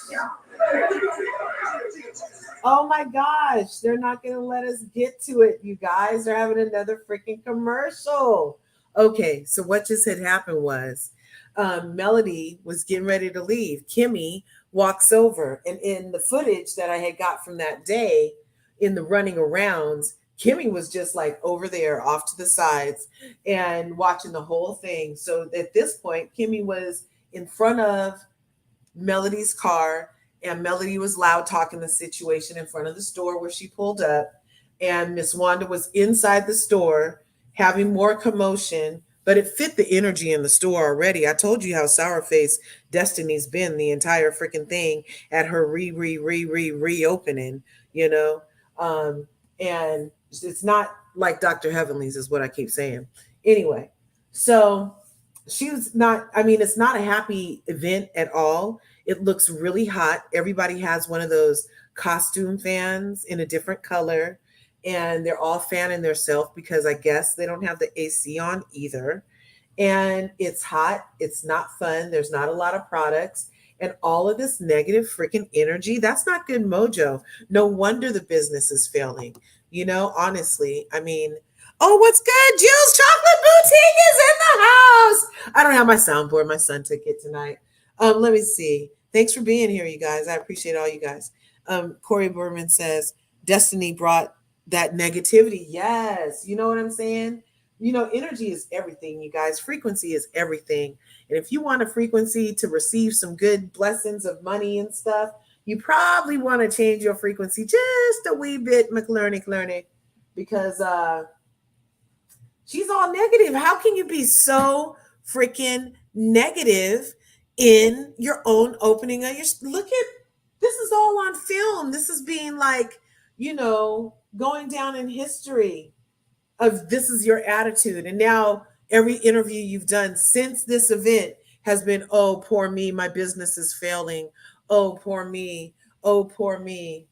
H: Oh my gosh. They're not going to let us get to it, you guys. They're having another freaking commercial. Okay, so what just had happened was Melody was getting ready to leave. Kimmy walks over, and in the footage that I had got from that day in the running arounds, Kimmy was just like over there off to the sides and watching the whole thing. So at this point, Kimmy was in front of Melody's car, and Melody was loud talking the situation in front of the store where she pulled up, and Miss Wanda was inside the store having more commotion, but it fit the energy in the store already. I told you how sour face Destiny's been the entire freaking thing at her reopening, you know. And it's not like Dr. Heavenly's is what I keep saying. Anyway, so she was not, I mean, it's not a happy event at all. It looks really hot. Everybody has one of those costume fans in a different color, and they're all fanning themselves because I guess they don't have the AC on either. And it's hot. It's not fun. There's not a lot of products. And all of this negative freaking energy, that's not good mojo. No wonder the business is failing. You know, honestly, I mean, oh, what's good? Jill's Chocolate Boutique is in the house. I don't have my soundboard. My son took it tonight. Let me see. Thanks for being here, you guys. I appreciate all you guys. Corey Berman says, Destiny brought that negativity. Yes. You know what I'm saying? You know, energy is everything, you guys. Frequency is everything. And if you want a frequency to receive some good blessings of money and stuff, you probably want to change your frequency just a wee bit, McLearny, because she's all negative. How can you be so freaking negative in your own opening of your, look at, this is all on film. This is being like, you know, going down in history of this is your attitude. And now every interview you've done since this event has been, oh, poor me, my business is failing. Oh, poor me. Oh, poor me.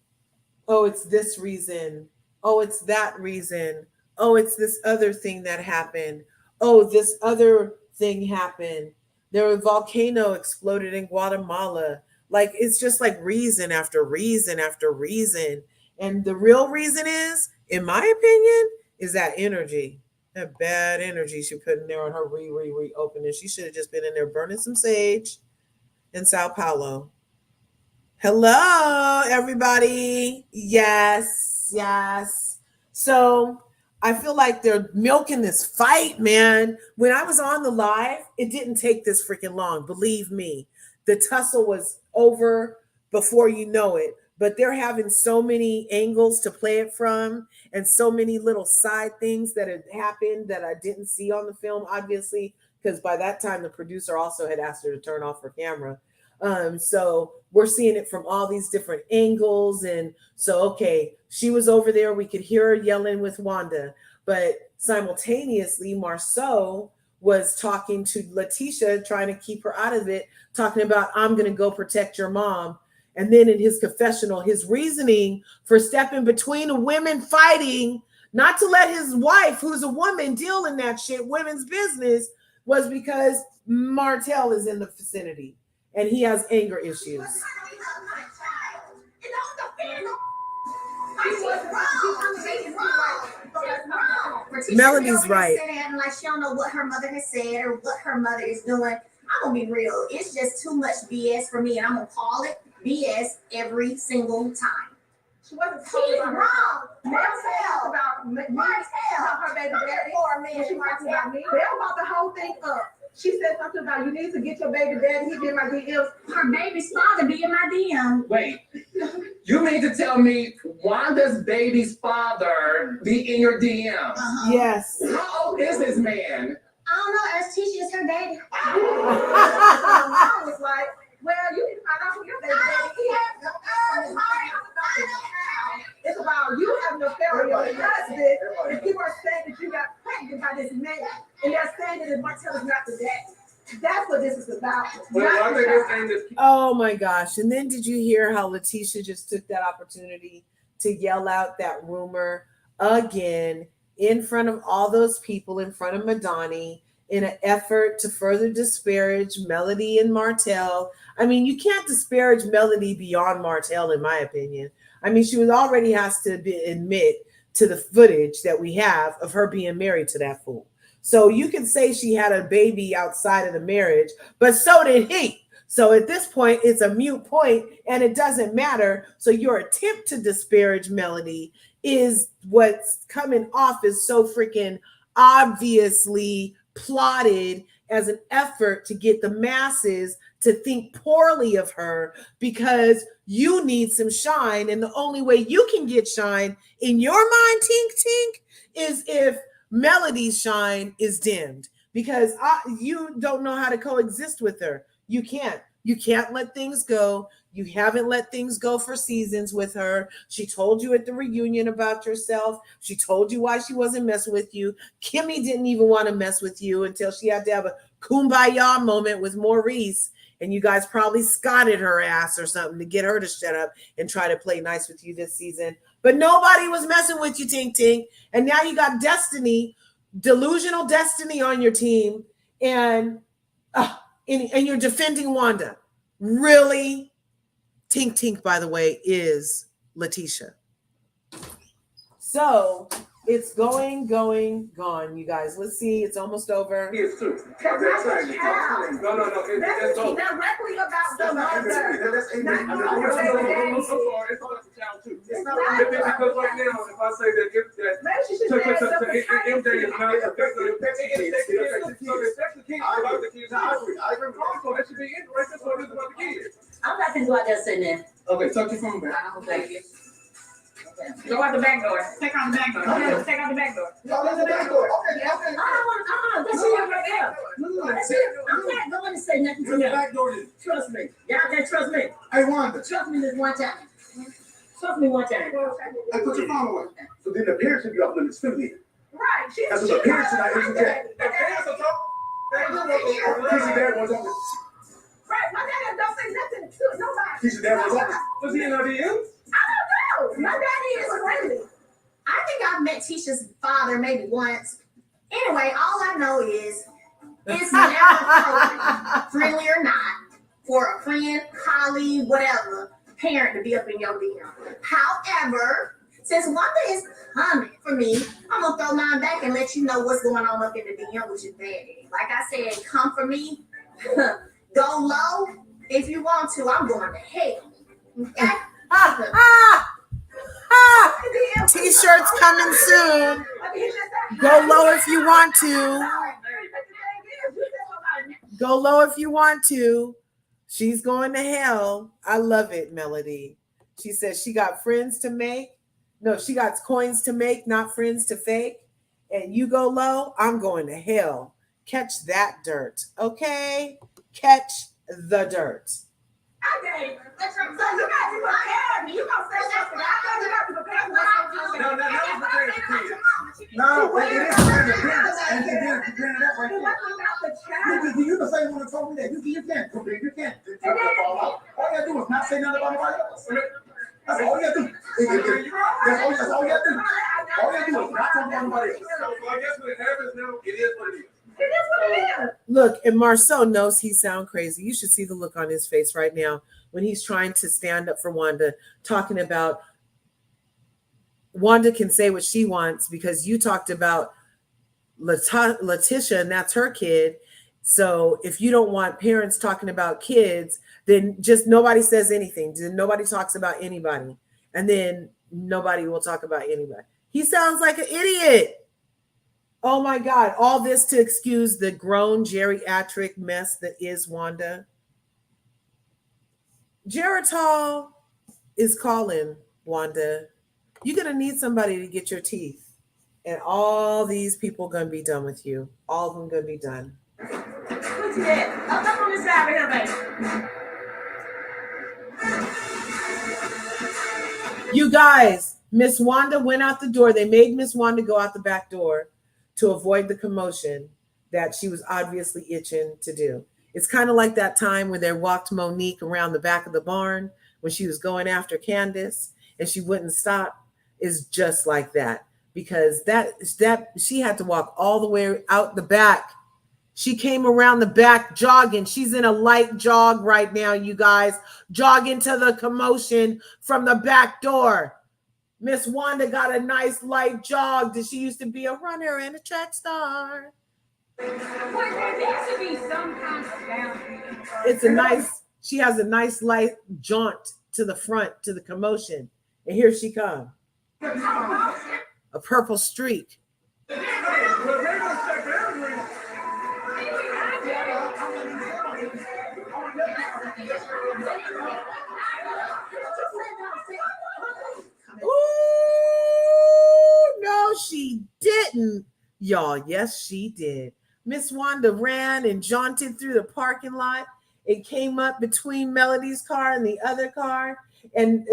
H: Oh, it's this reason. Oh, it's that reason. Oh, it's this other thing that happened. Oh, this other thing happened. There was a volcano exploded in Guatemala. Like, it's just like reason after reason after reason. And the real reason is, in my opinion, is that energy. That bad energy she put in there on her reopening. She should have just been in there burning some sage in Sao Paulo. Hello, everybody. Yes, yes. So I feel like they're milking this fight, man. When I was on the live, it didn't take this freaking long. Believe me, the tussle was over before you know it. But they're having so many angles to play it from, and so many little side things that had happened that I didn't see on the film, obviously, because by that time the producer also had asked her to turn off her camera. So we're seeing it from all these different angles. And so, okay, she was over there. We could hear her yelling with Wanda, but simultaneously, Marceau was talking to Letitia, trying to keep her out of it, talking about, I'm going to go protect your mom. And then in his confessional, his reasoning for stepping between the women fighting, not to let his wife, who's a woman, deal in that shit, women's business, was because Martell is in the vicinity and he has anger issues. Melody's right.
E: And like she don't know what her mother has said or what her mother is doing. I'm gonna be real. It's just too much BS for me, and I'm gonna call it BS every single time.
J: She wasn't
E: She's
J: talking about wrong.
E: Martell.
J: About her baby daddy.
E: Poor man.
J: She talking about me. They brought the whole thing up. She said something about you need to get your baby daddy. He did my DMs.
E: Her baby's father be in my DM.
K: Wait, you mean to tell me Wanda's baby's father be in your DM?
E: Uh-huh.
H: Yes.
K: How old is this man?
E: I don't know. As Tisha is her daddy.
J: I was like, well, you need to find out who your baby daddy is. It's about you having an affair with your husband, and people are saying that you got pregnant by this man, and they're saying that Martell is not the dad. That's what this is about.
K: Well, I think this thing is.
H: Oh my gosh. And then did you hear how Letitia just took that opportunity to yell out that rumor again in front of all those people, in front of Madani, in an effort to further disparage Melody and Martell? I mean, you can't disparage Melody beyond Martell, in my opinion. I mean, she was already has to admit to the footage that we have of her being married to that fool. So you can say she had a baby outside of the marriage, but so did he. So at this point, it's a mute point and it doesn't matter. So your attempt to disparage Melody is what's coming off as so freaking obviously plotted as an effort to get the masses to think poorly of her because you need some shine. And the only way you can get shine in your mind, Tink Tink, is if Melody's shine is dimmed, because you don't know how to coexist with her. You can't. You can't let things go. You haven't let things go for seasons with her. She told you at the reunion about yourself. She told you why she wasn't messing with you. Kimmy didn't even want to mess with you until she had to have a kumbaya moment with Maurice. And you guys probably scotted her ass or something to get her to shut up and try to play nice with you this season. But nobody was messing with you, Tink Tink. And now you got Destiny, delusional Destiny on your team. And you're defending Wanda. Really? Tink Tink, by the way, is Letitia. So it's going, gone, you guys. Let's see. It's almost over.
F: Kids too.
J: No.
F: That's all.
J: Directly about the mother.
F: I'm sorry, it's all about the child too. Because right now, if I say that
J: Maybe she should say it's up to
F: MJ is not a victim, so the sex of kids about the kids. I agree. Also, that should be it, right? That's what it is about the kids.
D: I'm not gonna go out there sitting there.
F: Okay, tuck your phone back.
C: Thank you. Go out the back door. Take out the back door. Okay. Take out the back door.
A: No, that's the back door. Okay.
D: That's it right there. I'm not going to say nothing to
A: Where's the
D: you.
A: back door then?
D: Trust me. Y'all can trust me.
A: Hey, Wanda.
D: Trust me this one time. Trust me one time.
A: Hey, put your phone away. So then the parents should be off limits too then.
J: Right.
A: That's what the parents should not interject. Keisha dad was open.
J: Right. My dad don't say nothing to nobody.
A: Keisha dad was open.
F: Was he in our DMs?
J: I don't know. My daddy is friendly.
E: I think I've met Tisha's father maybe once. Anyway, all I know is it's never fun, friendly or not, for a friend, colleague, whatever, parent to be up in your DM. However, since Wanda is coming for me, I'm gonna throw mine back and let you know what's going on up in the DM with your daddy. Like I said, come for me, go low if you want to. I'm going to hell. Okay?
H: T-shirts coming soon. Go low if you want to. Go low if you want to. She's going to hell. I love it, Melody. She says she got friends to make. No, she got coins to make, not friends to fake. And you go low, I'm going to hell. Catch that dirt, okay? Catch the dirt.
J: Okay. So you got to prepare me. You gonna say something. I know you got to prepare me.
A: No, it is preparing the parents. And then they're preparing that right there. You can say you want to talk me that. You can't prepare. You can't. All you gotta do is not say nothing about nobody else. That's all you gotta do. That's all you gotta do. All you gotta do is not talk about nobody else.
F: So I guess when it happens now, it is what it is.
J: It is what it is.
H: Look, and Marceau knows he sounds crazy. You should see the look on his face right now when he's trying to stand up for Wanda, talking about Wanda can say what she wants because you talked about Letitia and that's her kid. So if you don't want parents talking about kids, then just nobody says anything. Then nobody talks about anybody. And then nobody will talk about anybody. He sounds like an idiot. Oh my God. All this to excuse the grown geriatric mess that is Wanda. Geritol is calling Wanda. You're going to need somebody to get your teeth. And all these people going to be done with you. All of them going to be done.
J: What's that? Up on this side right here, baby.
H: You guys, Miss Wanda went out the door. They made Miss Wanda go out the back door to avoid the commotion that she was obviously itching to do. It's kind of like that time when they walked Monique around the back of the barn when she was going after Candace and she wouldn't stop. Is just like that, because that she had to walk all the way out the back. She came around the back jogging. She's in a light jog right now, you guys, jogging to the commotion from the back door. Miss Wanda got a nice light jog. Did she used to be a runner and a track star? It's a nice, she has a nice light jaunt to the front, to the commotion. And here she comes. A purple streak. Ooh, no, she didn't. Y'all, yes, she did. Miss Wanda ran and jaunted through the parking lot. It came up between Melody's car and the other car. And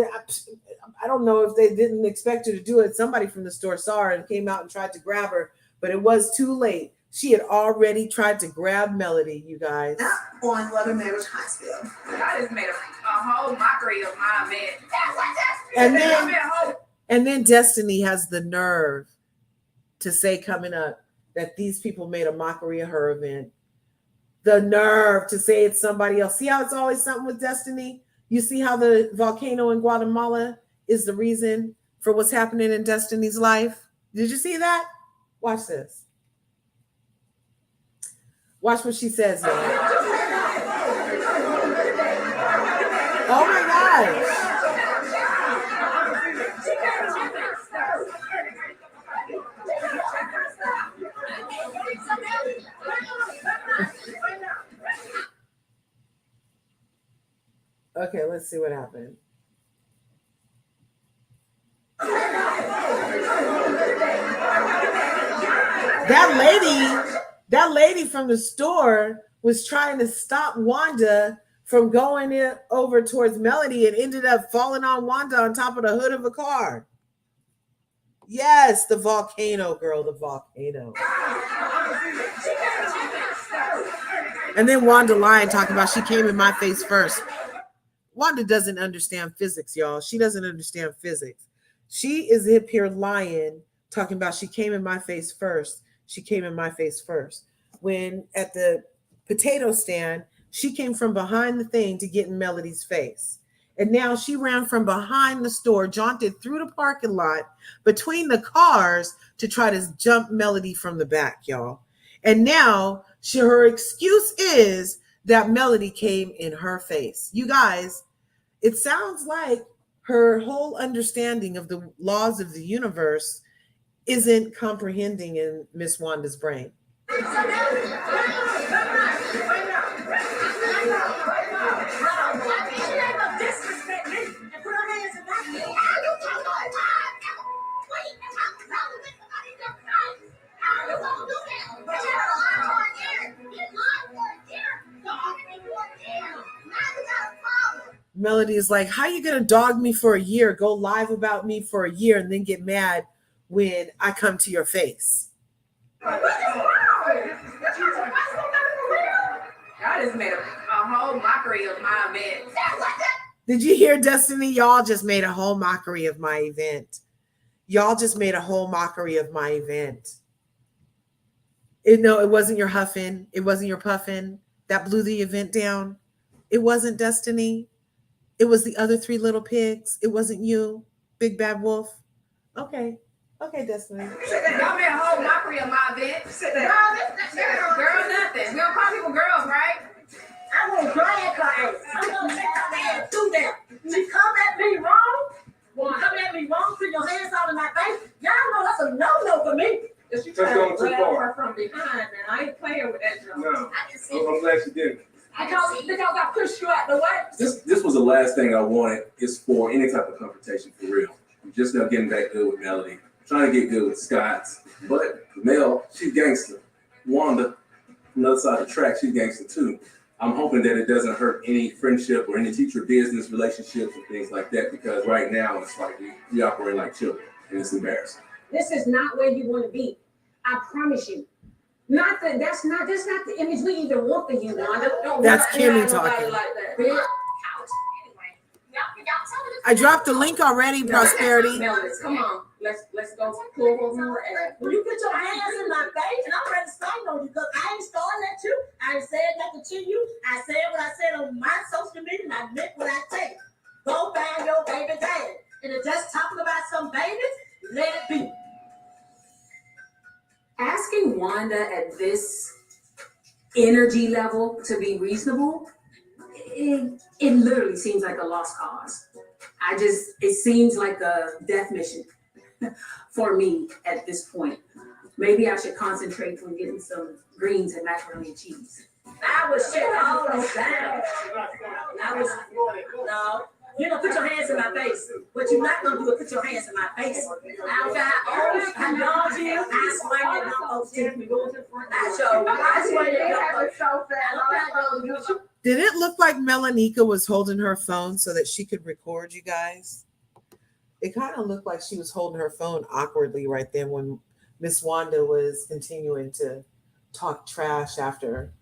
H: I don't know if they didn't expect her to do it. Somebody from the store saw her and came out and tried to grab her, but it was too late. She had already tried to grab Melody, you guys.
C: On Leather Marriage Hospital.
B: I just made a whole mockery of my event.
H: And then Destiny has the nerve to say coming up that these people made a mockery of her event. The nerve to say it's somebody else. See how it's always something with Destiny? You see how the volcano in Guatemala is the reason for what's happening in Destiny's life? Did you see that? Watch this. Watch what she says, y'all. Oh my gosh. Okay, let's see what happened. That lady from the store was trying to stop Wanda from going over towards Melody and ended up falling on Wanda on top of the hood of a car. Yes, the volcano, girl, the volcano. And then Wanda lying, talking about she came in my face first. Wanda doesn't understand physics, y'all. She doesn't understand physics. She is up here lying, talking about she came in my face first. She came in my face first. When at the potato stand, she came from behind the thing to get in Melody's face. And now she ran from behind the store, jaunted through the parking lot between the cars to try to jump Melody from the back, y'all. And now her excuse is that Melody came in her face. You guys, it sounds like her whole understanding of the laws of the universe isn't comprehending in Miss Wanda's brain. Melody is like, how you gonna dog me for a year, go live about me for a year, and then get mad when I come to your face?
B: I just made a whole mockery of my event.
H: Did you hear, Destiny? Y'all just made a whole mockery of my event. Y'all just made a whole mockery of my event. No, it wasn't your huffing. It wasn't your puffing that blew the event down. It wasn't Destiny. It was the other three little pigs. It wasn't you, Big Bad Wolf. Okay, Destiny.
B: Y'all made a whole mockery of my event. Girl, nothing. We don't call people girls, right?
D: I will drag her ass. I'm gonna take her ass through there. She come at me wrong. Come at me wrong, put your hands all in my face. Y'all know that's a no-no for me.
J: She tried to grab her from behind, man. I ain't playing with that joke.
F: No, I'm glad she didn't.
J: Because I pushed you out the way.
F: This was the last thing I wanted is for any type of confrontation for real. I'm just now getting back good with Melody. Trying to get good with Scott. But Mel, she's gangster. Wanda, from the other side of the track, she's gangster too. I'm hoping that it doesn't hurt any friendship or any teacher business relationships and things like that, because right now it's like we operate like children and it's embarrassing.
D: This is not where you want to be. I promise you. That's not the image we even want for you.
H: That's Kimmy talking.
J: Like that.
H: I dropped the link already, Prosperity.
J: Come on, let's go pull her more ass.
D: When you put your hands in my face, and I'm ready to stand on you, because I ain't starting at you. I ain't said nothing to you. I said what I said on my social media, and I meant what I said. Go find your baby dad. And if just talking about some babies, let it be.
C: Asking Wanda at this energy level to be reasonable, it literally seems like a lost cause. It seems like a death mission for me at this point. Maybe I should concentrate on getting some greens and macaroni and cheese.
D: I would shut all this down. I was, no, you don't put your hands in my face. What you're not gonna do is put your hands in my face. I don't care how old, how young you is. I swing at my folks. I show. I swing at my folks. I don't care how old you are.
H: Did it look like Melanika was holding her phone so that she could record you guys? It kind of looked like she was holding her phone awkwardly right then when Miss Wanda was continuing to talk trash after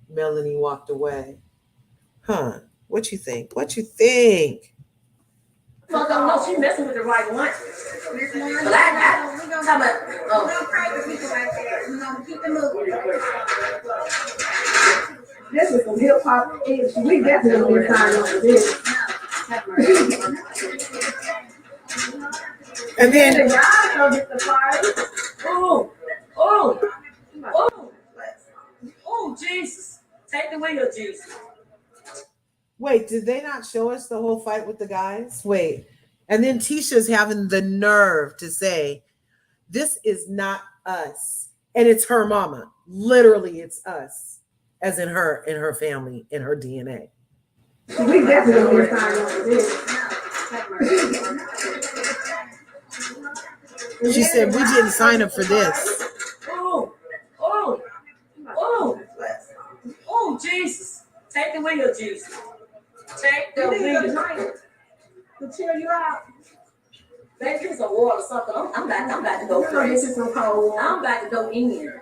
H: Melanie walked away. Huh? What you think? What you think?
D: Fuck, I know she messing with the right one. But I come up. Oh.
E: We're gonna pray for people right there. We're gonna keep it moving.
J: This is some hip hop. We definitely signed up for this.
H: And then
J: And y'all know get the party.
D: Oh, oh, oh, oh, Jesus. Take the wheel, Jesus.
H: wait, did they not show us the whole fight with the guys? Wait. And then Tisha's having the nerve to say, this is not us. And it's her mama. Literally, it's us. As in her family, in her DNA.
J: We definitely signed up for this.
H: She said, we didn't sign up for this.
D: Oh, oh, oh, oh, Jesus. Take the wheel, Jesus. Take the
J: You need a
D: wheel.
J: drink to chill you out.
D: Baby, it's a war or something. I'm about to go
J: We're gonna get
D: crazy.
J: you some cold water.
D: I'm about to go in.
A: You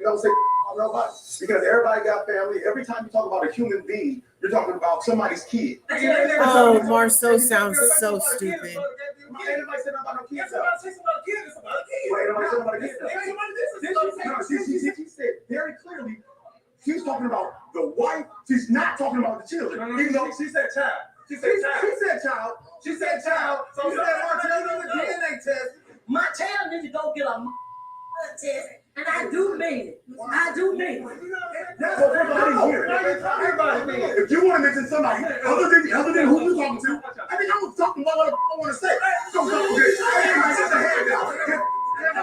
A: don't say nobody because everybody got family. Every time you talk about a human being, you're talking about somebody's kid.
H: Oh, Marceau sounds so stupid.
A: Ain't nobody said about no kids. Ain't nobody said about kids. She said very clearly, she's talking about the wife. She's not talking about the children. Even though she said child. She said child. She said child. So she said Martell did a DNA test.
D: My child needs to go get a test, and I do mean it. I do mean it.
A: That's what everybody here. Everybody. If you want to mention somebody other than who you talking to, I think I'm talking about what I want to say. Don't talk to this. Everybody sit their hand down. Hand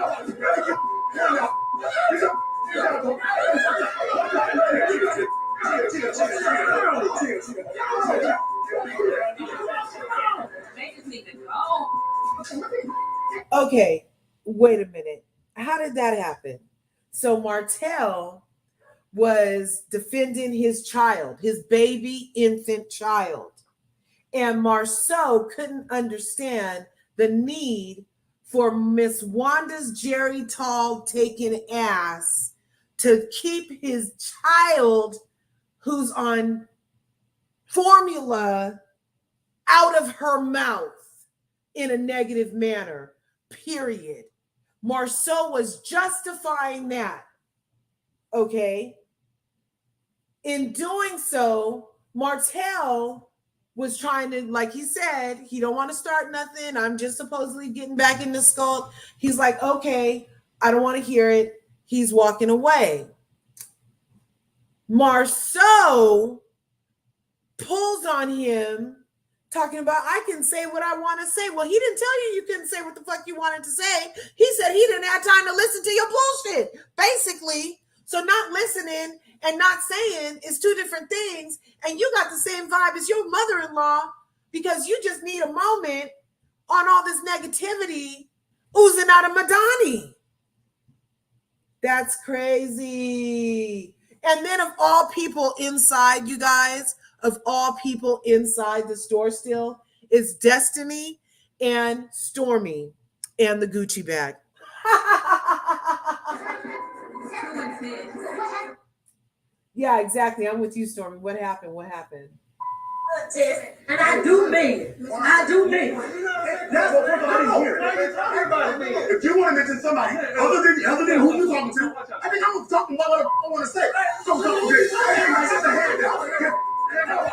I: They just need to go.
H: Okay, wait a minute. How did that happen? So Martell was defending his child, his baby infant child. And Marceau couldn't understand the need for Miss Wanda's Jerry Tall taking ass to keep his child who's on formula out of her mouth in a negative manner, period. Marceau was justifying that, okay? In doing so, Martell was trying to, like he said, he don't want to start nothing. I'm just supposedly getting back in the skull. He's like, okay, I don't want to hear it. He's walking away. Marceau pulls on him, talking about, I can say what I want to say. Well, he didn't tell you couldn't say what the fuck you wanted to say. He said he didn't have time to listen to your bullshit, basically. So not listening and not saying is two different things. And you got the same vibe as your mother-in-law because you just need a moment on all this negativity oozing out of Madani. That's crazy. And then of all people inside, you guys, of all people inside the store still, is Destiny and Stormy and the Gucci bag. Yeah, exactly. I'm with you, Stormy. What happened? What happened?
D: And I do mean it. I do mean it.
A: That's what everybody here. Everybody. If you want to mention somebody other than who you talking to, I think I'm talking about what I want to say. Don't talk to this. Everybody sit their hand down.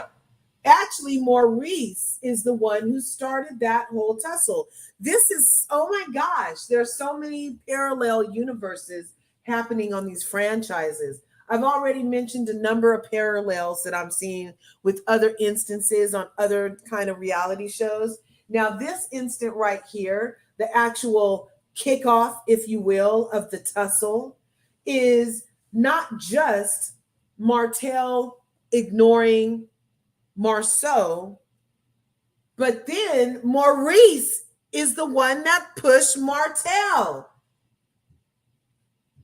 H: Actually, Maurice is the one who started that whole tussle. This is, oh my gosh, there are so many parallel universes happening on these franchises. I've already mentioned a number of parallels that I'm seeing with other instances on other kind of reality shows. Now, this instant right here, the actual kickoff, if you will, of the tussle is not just Martell ignoring Marceau, but then Maurice is the one that pushed Martell.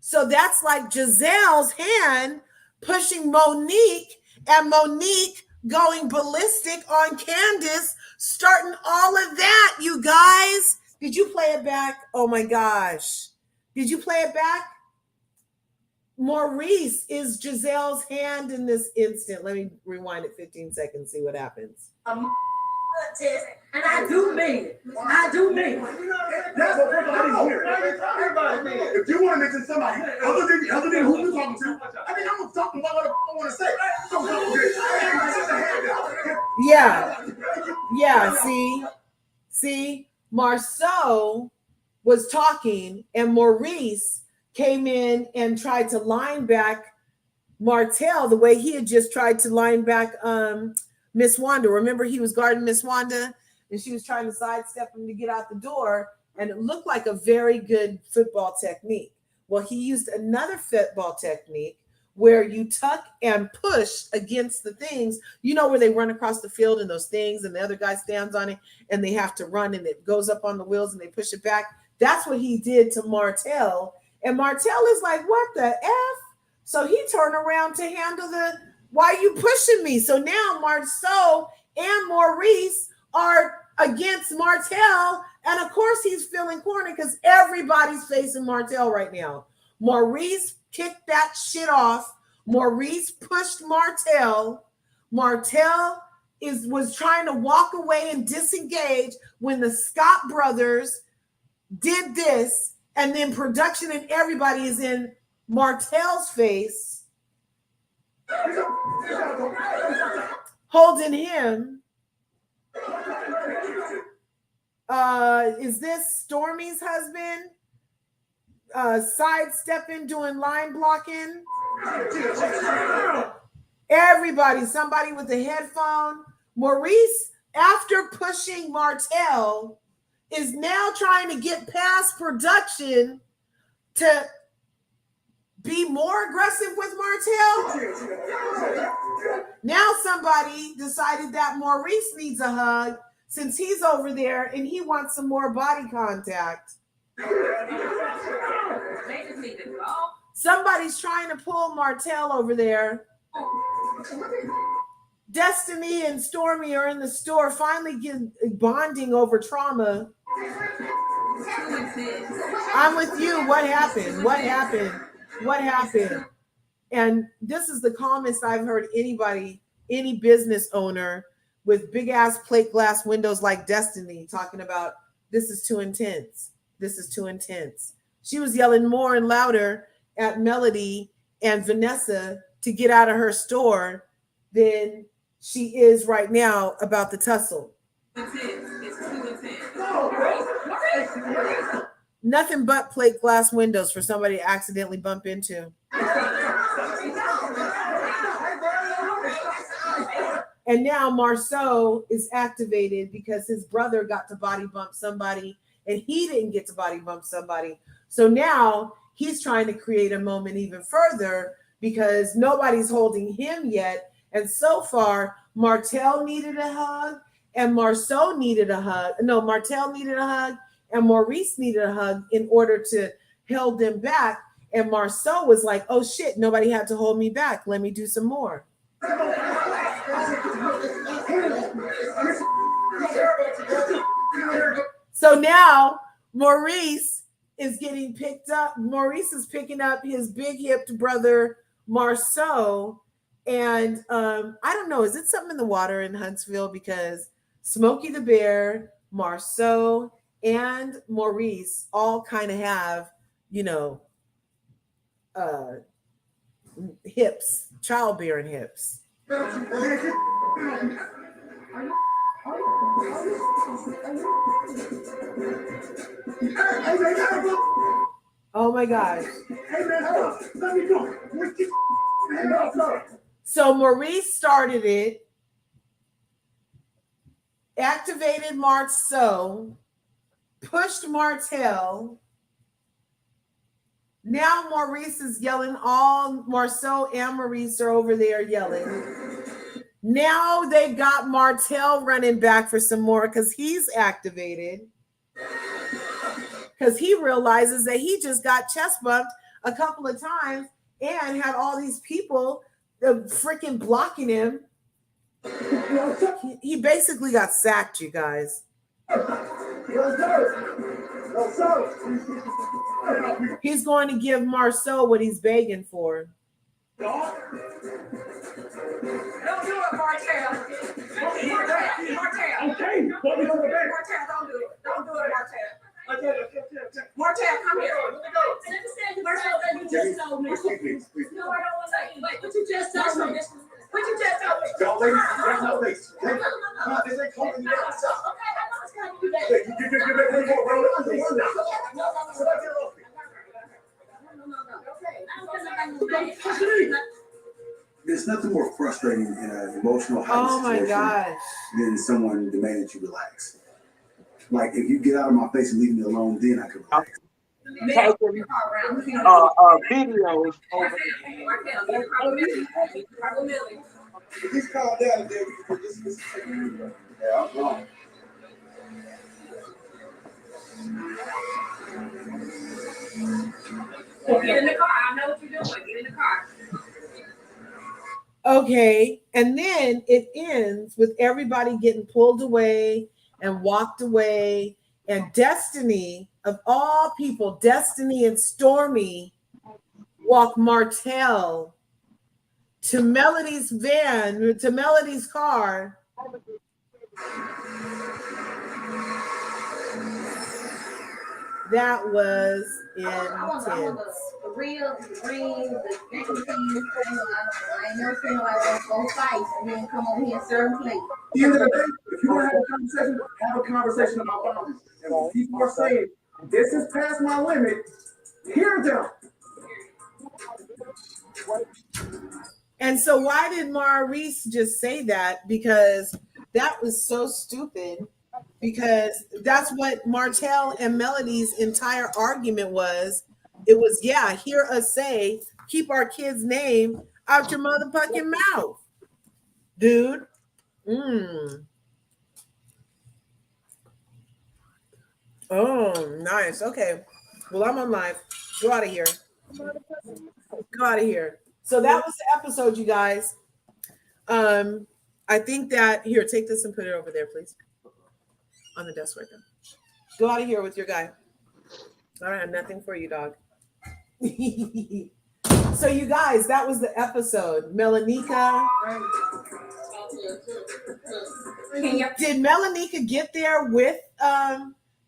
H: So that's like Giselle's hand pushing Monique, and Monique going ballistic on Candace, starting all of that, you guys. Did you play it back? Oh my gosh. Did you play it back? Maurice is Giselle's hand in this instant. Let me rewind it 15 seconds, see what happens.
D: And I do mean it. I do mean it.
A: That's what everybody's hearing. If you want to mention somebody other than who you're talking to, I mean, I'm gonna talk about what I want to say.
H: Yeah. See, Marceau was talking, and Maurice came in and tried to line back Martell the way he had just tried to line back Miss Wanda. Remember, he was guarding Miss Wanda, and she was trying to sidestep him to get out the door, and it looked like a very good football technique. Well, he used another football technique where you tuck and push against the things, you know, where they run across the field and those things, and the other guy stands on it, and they have to run, and it goes up on the wheels, and they push it back. That's what he did to Martell, and Martell is like, what the F? So he turned around to handle why are you pushing me? So now Marceau and Maurice are against Martell, and of course he's feeling cornered because everybody's facing Martell right now. Maurice kicked that shit off. Maurice pushed Martell. Martell was trying to walk away and disengage when the Scott brothers did this, and then production and everybody is in Martell's face, holding him. Is this Stormy's husband? Sidestepping, doing line blocking. Everybody, somebody with a headphone. Maurice, after pushing Martell, is now trying to get past production to be more aggressive with Martell. Now somebody decided that Maurice needs a hug since he's over there and he wants some more body contact. Somebody's trying to pull Martell over there. Destiny and Stormy are in the store, finally bonding over trauma. I'm with you. What happened? What happened? What happened? And this is the calmest I've heard anybody, any business owner with big ass plate glass windows like Destiny talking about, this is too intense. This is too intense. She was yelling more and louder at Melody and Vanessa to get out of her store than she is right now about the tussle. It's too intense. Nothing but plate glass windows for somebody to accidentally bump into. And now Marceau is activated because his brother got to body bump somebody and he didn't get to body bump somebody. So now he's trying to create a moment even further because nobody's holding him yet. And so far, Martell needed a hug and Marceau needed a hug. No, Martell needed a hug and Maurice needed a hug in order to hold them back. And Marceau was like, oh shit, nobody had to hold me back. Let me do some more. So now Maurice is getting picked up. Maurice is picking up his big-hipped brother Marceau. And I don't know, is it something in the water in Huntsville? Because Smokey the Bear, Marceau, and Maurice all kind of have, you know, hips, childbearing hips. Oh my gosh. So Maurice started it, activated Marceau, pushed Martell. Now Maurice is yelling. All Marceau and Maurice are over there yelling. Now they got Martell running back for some more because he's activated. Because he realizes that he just got chest bumped a couple of times and had all these people freaking blocking him. He basically got sacked, you guys. He's going to give Marceau what he's begging for.
J: Don't do it, Martell. Martell.
K: Okay, what we gonna do?
J: Martell, don't do it. Don't do it, Martell. Martell, come here. Martell, you just told me.
A: Please.
J: No, I don't want to. Wait, what you just told me? What you just told me?
A: Y'all ladies, there's no ladies. Come on, this ain't calling you out.
J: Okay, I know it's coming you back.
A: There's nothing more frustrating in an emotional
H: Oh my
A: situation
H: gosh.
A: than someone demanding that you relax. Like, if you get out of my face and leave me alone, then I can relax.
K: Videos over.
A: Just calm down and then we can just yeah, I'm wrong.
B: Get in the car. I know what you're doing. Get in the car.
H: Okay, and then it ends with everybody getting pulled away and walked away, and Destiny, of all people, Destiny and Stormy walk Martell to Melody's van, to Melody's car. That was intense.
E: The real green, the green peas. I ain't never seen nobody go fight and then come over here and serve plate.
K: At the end of the day, if you want to have a conversation about boundaries. And when people are saying, this is past my limit, hear them.
H: And so why did Maurice just say that? Because that was so stupid. Because that's what Martell and Melody's entire argument was. It was, yeah, hear us say, keep our kid's name out your motherfucking mouth, dude. Oh, nice. Okay. Well, I'm on live. Go out of here. Go out of here. So that was the episode, you guys. I think that here, take this and put it over there, please. On the desk right there. Go out of here with your guy. I don't have nothing for you, dog. So you guys, that was the episode. Melanika. Did Melanika get there with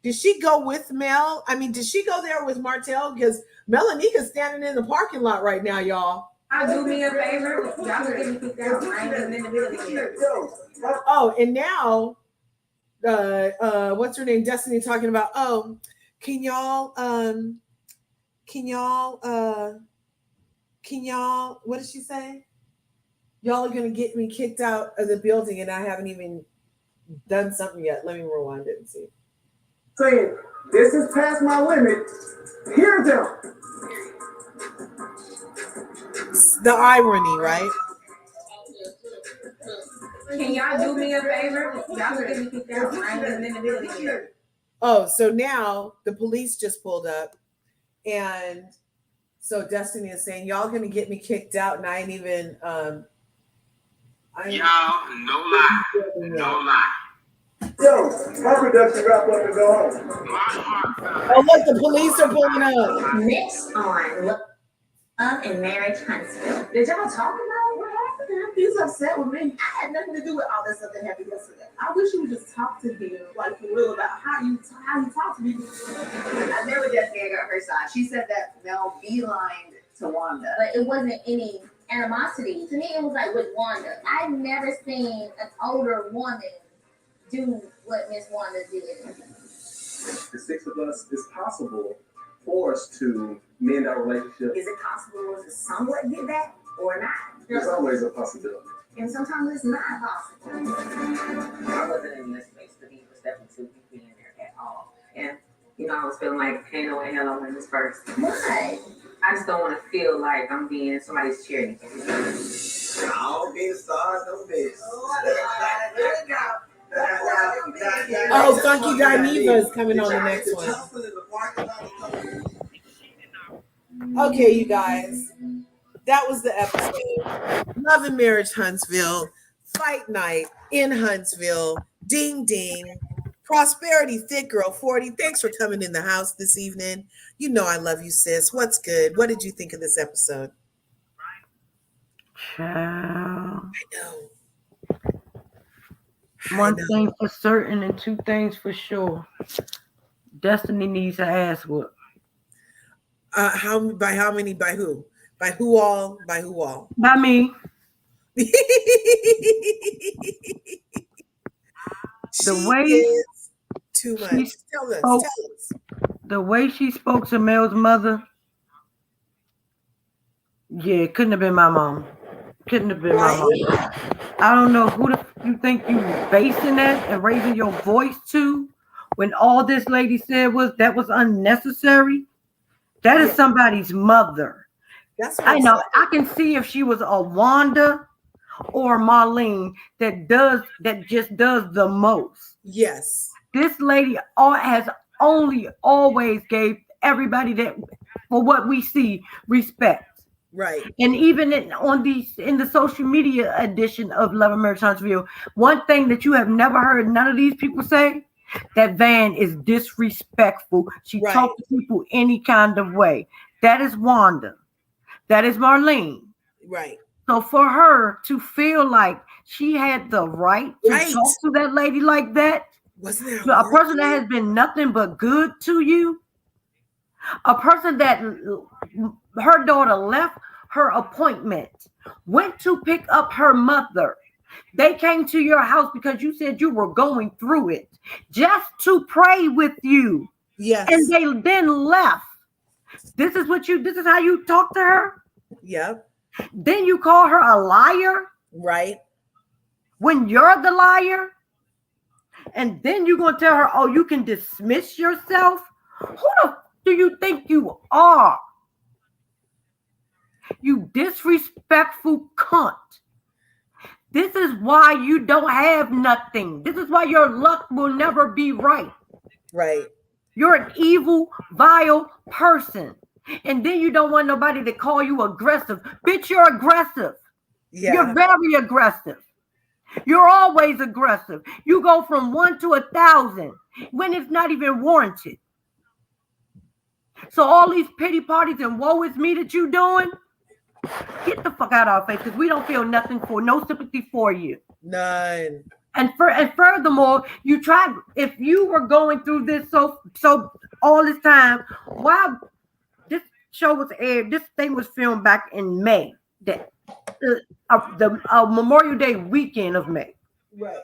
H: did she go with Mel? I mean, did she go there with Martell? Because Melanika's standing in the parking lot right now, y'all.
B: I'll do me a favor. Y'all can get me kicked out. I ain't even in the middle of it.
H: Oh, and now what's her name? Destiny talking about, can y'all what did she say? Y'all are gonna get me kicked out of the building and I haven't even done something yet. Let me rewind it and see.
K: Saying, this is past my limit, hear them.
H: The irony, right?
B: Can y'all do me a favor? Y'all can get me kicked out. I ain't even in the middle of it.
H: Oh, so now the police just pulled up, and so Destiny is saying, y'all gonna get me kicked out, and I ain't even
L: y'all, no lie. No lie.
K: Yo, my production wrap up and go home.
H: Oh, look, the police are pulling up.
D: Next on Love and Marriage Huntsville.
J: Did y'all talk about what happened? He's upset with me. I had nothing to do with all this stuff that happened yesterday. I wish you would just talk to him, like for real, about how you talk to people.
C: I never Jessica got her side. She said that Mel beelined to Wanda.
E: But it wasn't any animosity. To me, it was like with Wanda. I've never seen an older woman do what Miss Wanda did.
F: The six of us, it's possible for us to mend our relationship.
D: Is it possible to somewhat get that or not?
F: There's always a possibility.
D: And sometimes it's not possible.
B: I wasn't in this space to be receptive to you being there at all. And, I was feeling like, ain't no way hell I'm in this first.
D: Why?
B: I just don't want to feel like I'm being in somebody's charity.
A: I'll be the star, no bitch.
H: Oh, Funky Dineva is coming on the next one. Okay, you guys. That was the episode. Love and Marriage Huntsville. Fight night in Huntsville. Ding ding. Prosperity Thick Girl 40. Thanks for coming in the house this evening. You know I love you, sis. What's good? What did you think of this episode?
M: Child.
H: I know.
M: One thing for certain and two things for sure. Destiny needs her ass whooped.
H: By how many? By who? By who all? By who all?
M: By me.
H: The way is too much. Tell us.
M: The way she spoke to Mel's mother. Yeah, it couldn't have been my mom. Couldn't have been my mom. I don't know who you think you basing that and raising your voice to when all this lady said was that was unnecessary. That is somebody's mother.
H: That's what
M: I know. I can see if she was a Wanda or Marlene that just does the most.
H: Yes.
M: This lady has only always gave everybody that for what we see respect.
H: Right.
M: And even in the social media edition of Love and Marriage Huntsville, one thing that you have never heard none of these people say, that Van is disrespectful. She talks to people any kind of way. That is Wanda. That is Marlene.
H: Right.
M: So for her to feel like she had the right to talk to that lady like that,
H: wasn't
M: a person that has been nothing but good to you, a person that her daughter left her appointment, went to pick up her mother. They came to your house because you said you were going through it just to pray with you.
H: Yes.
M: And they then left. This is how you talk to her?
H: Yep.
M: Then you call her a liar?
H: Right.
M: When you're the liar? And then you're going to tell her, oh, you can dismiss yourself? Who the do you think you are? You disrespectful cunt. This is why you don't have nothing. This is why your luck will never be right.
H: Right.
M: You're an evil, vile person. And then you don't want nobody to call you aggressive. Bitch, you're aggressive.
H: Yeah.
M: You're very aggressive. You're always aggressive. You go from 1 to 1,000 when it's not even warranted. So all these pity parties and woe is me that you doing, get the fuck out of our face because we don't feel nothing for, no sympathy for you.
H: None.
M: And furthermore, you tried, if you were going through this so all this time, why this show was aired, this thing was filmed back in May, the Memorial Day weekend of May.
H: Right.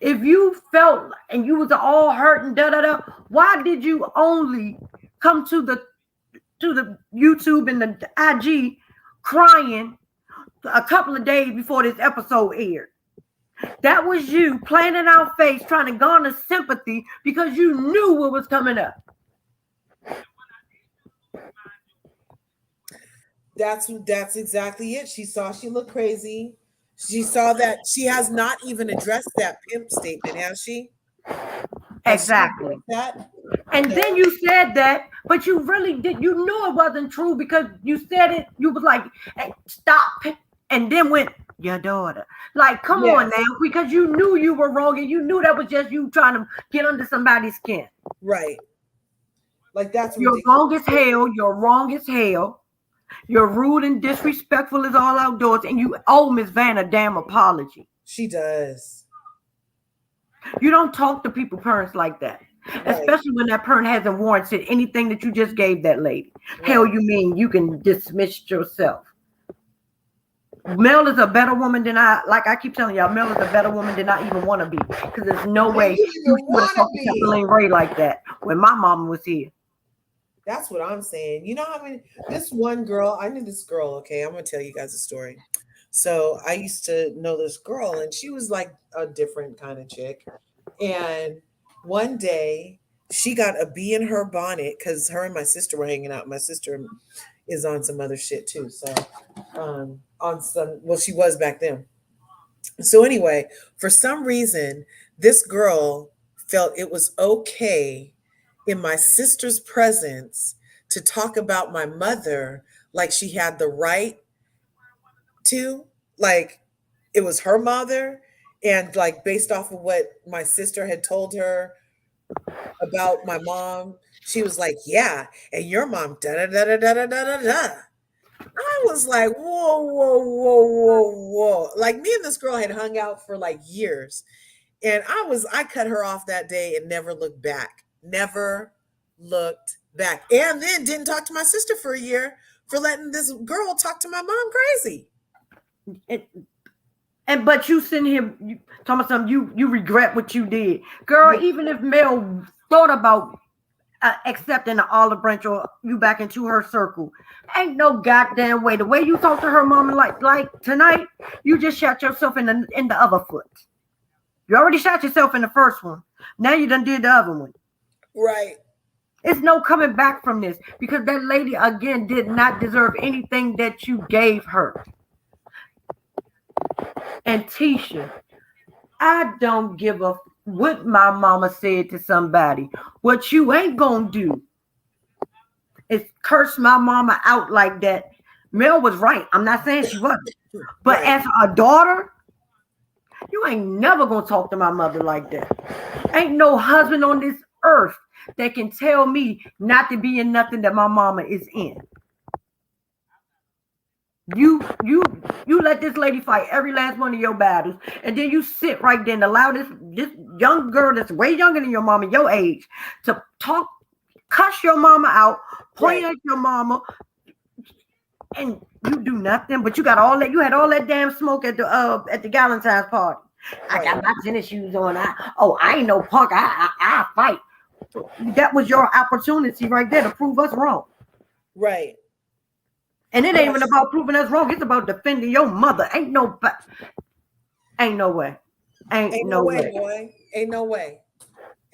M: If you felt and you was all hurt and why did you only come to the YouTube and the IG crying a couple of days before this episode aired? That was you playing in our face, trying to garner sympathy because you knew what was coming up.
H: That's exactly it. She saw she looked crazy. She saw that she has not even addressed that pimp statement, has she?
M: Exactly. And then you said that, but you really did. You knew it wasn't true because you said it. You was like, hey, stop. And then went, your daughter. Like, come on now, because you knew you were wrong and you knew that was just you trying to get under somebody's skin.
H: Right. Like that's
M: you're wrong as hell. You're wrong as hell. You're rude and disrespectful as all outdoors, and you owe Miss Van a damn apology.
H: She does.
M: You don't talk to people, parents, like that. Right. Especially when that parent hasn't warranted anything that you just gave that lady. Right. Hell, you mean you can dismiss yourself. Mel is a better woman than like I keep telling y'all, Mel is a better woman than I even want to be. Because there's no way you would talk to Kathleen Ray like that when my mama was here.
H: That's what I'm saying. You know how many, this one girl, I knew this girl, okay, I'm going to tell you guys a story. So I used to know this girl and she was like a different kind of chick. And one day she got a bee in her bonnet because her and my sister were hanging out. My sister is on some other shit too. So she was back then. So anyway, for some reason, this girl felt it was okay in my sister's presence to talk about my mother like she had the right to, like it was her mother, and like based off of what my sister had told her about my mom, she was like, yeah, and your mom da da da da da da da da. I was like, whoa, whoa, whoa, whoa, whoa. Like me and this girl had hung out for like years. And I cut her off that day and never looked back. Never looked back. And then didn't talk to my sister for a year for letting this girl talk to my mom crazy.
M: But you sitting here talking about something, you regret what you did. Girl, even if Mel thought about accepting the olive branch or you back into her circle, ain't no goddamn way. The way you talk to her mama like tonight, you just shot yourself in the other foot. You already shot yourself in the first one. Now you done did the other one.
H: Right.
M: It's no coming back from this because that lady again did not deserve anything that you gave her. And Tisha, I don't give a what my mama said to somebody. What you ain't gonna do is curse my mama out like that. Mel was right. I'm not saying she wasn't. But
H: right.
M: As a daughter, you ain't never gonna talk to my mother like that. Ain't no husband on this earth that can tell me not to be in nothing that my mama is in. You let this lady fight every last one of your battles, and then you sit right there and allow this young girl that's way younger than your mama, your age, to cuss your mama out, point at your mama, and you do nothing. But you got all that. You had all that damn smoke at the Galentine's party. I got my tennis shoes on. I ain't no punk. I fight. That was your opportunity right there to prove us wrong.
H: Right.
M: And it ain't even about proving us wrong. It's about defending your mother. Ain't no way. Ain't no way,
H: boy. Ain't no way.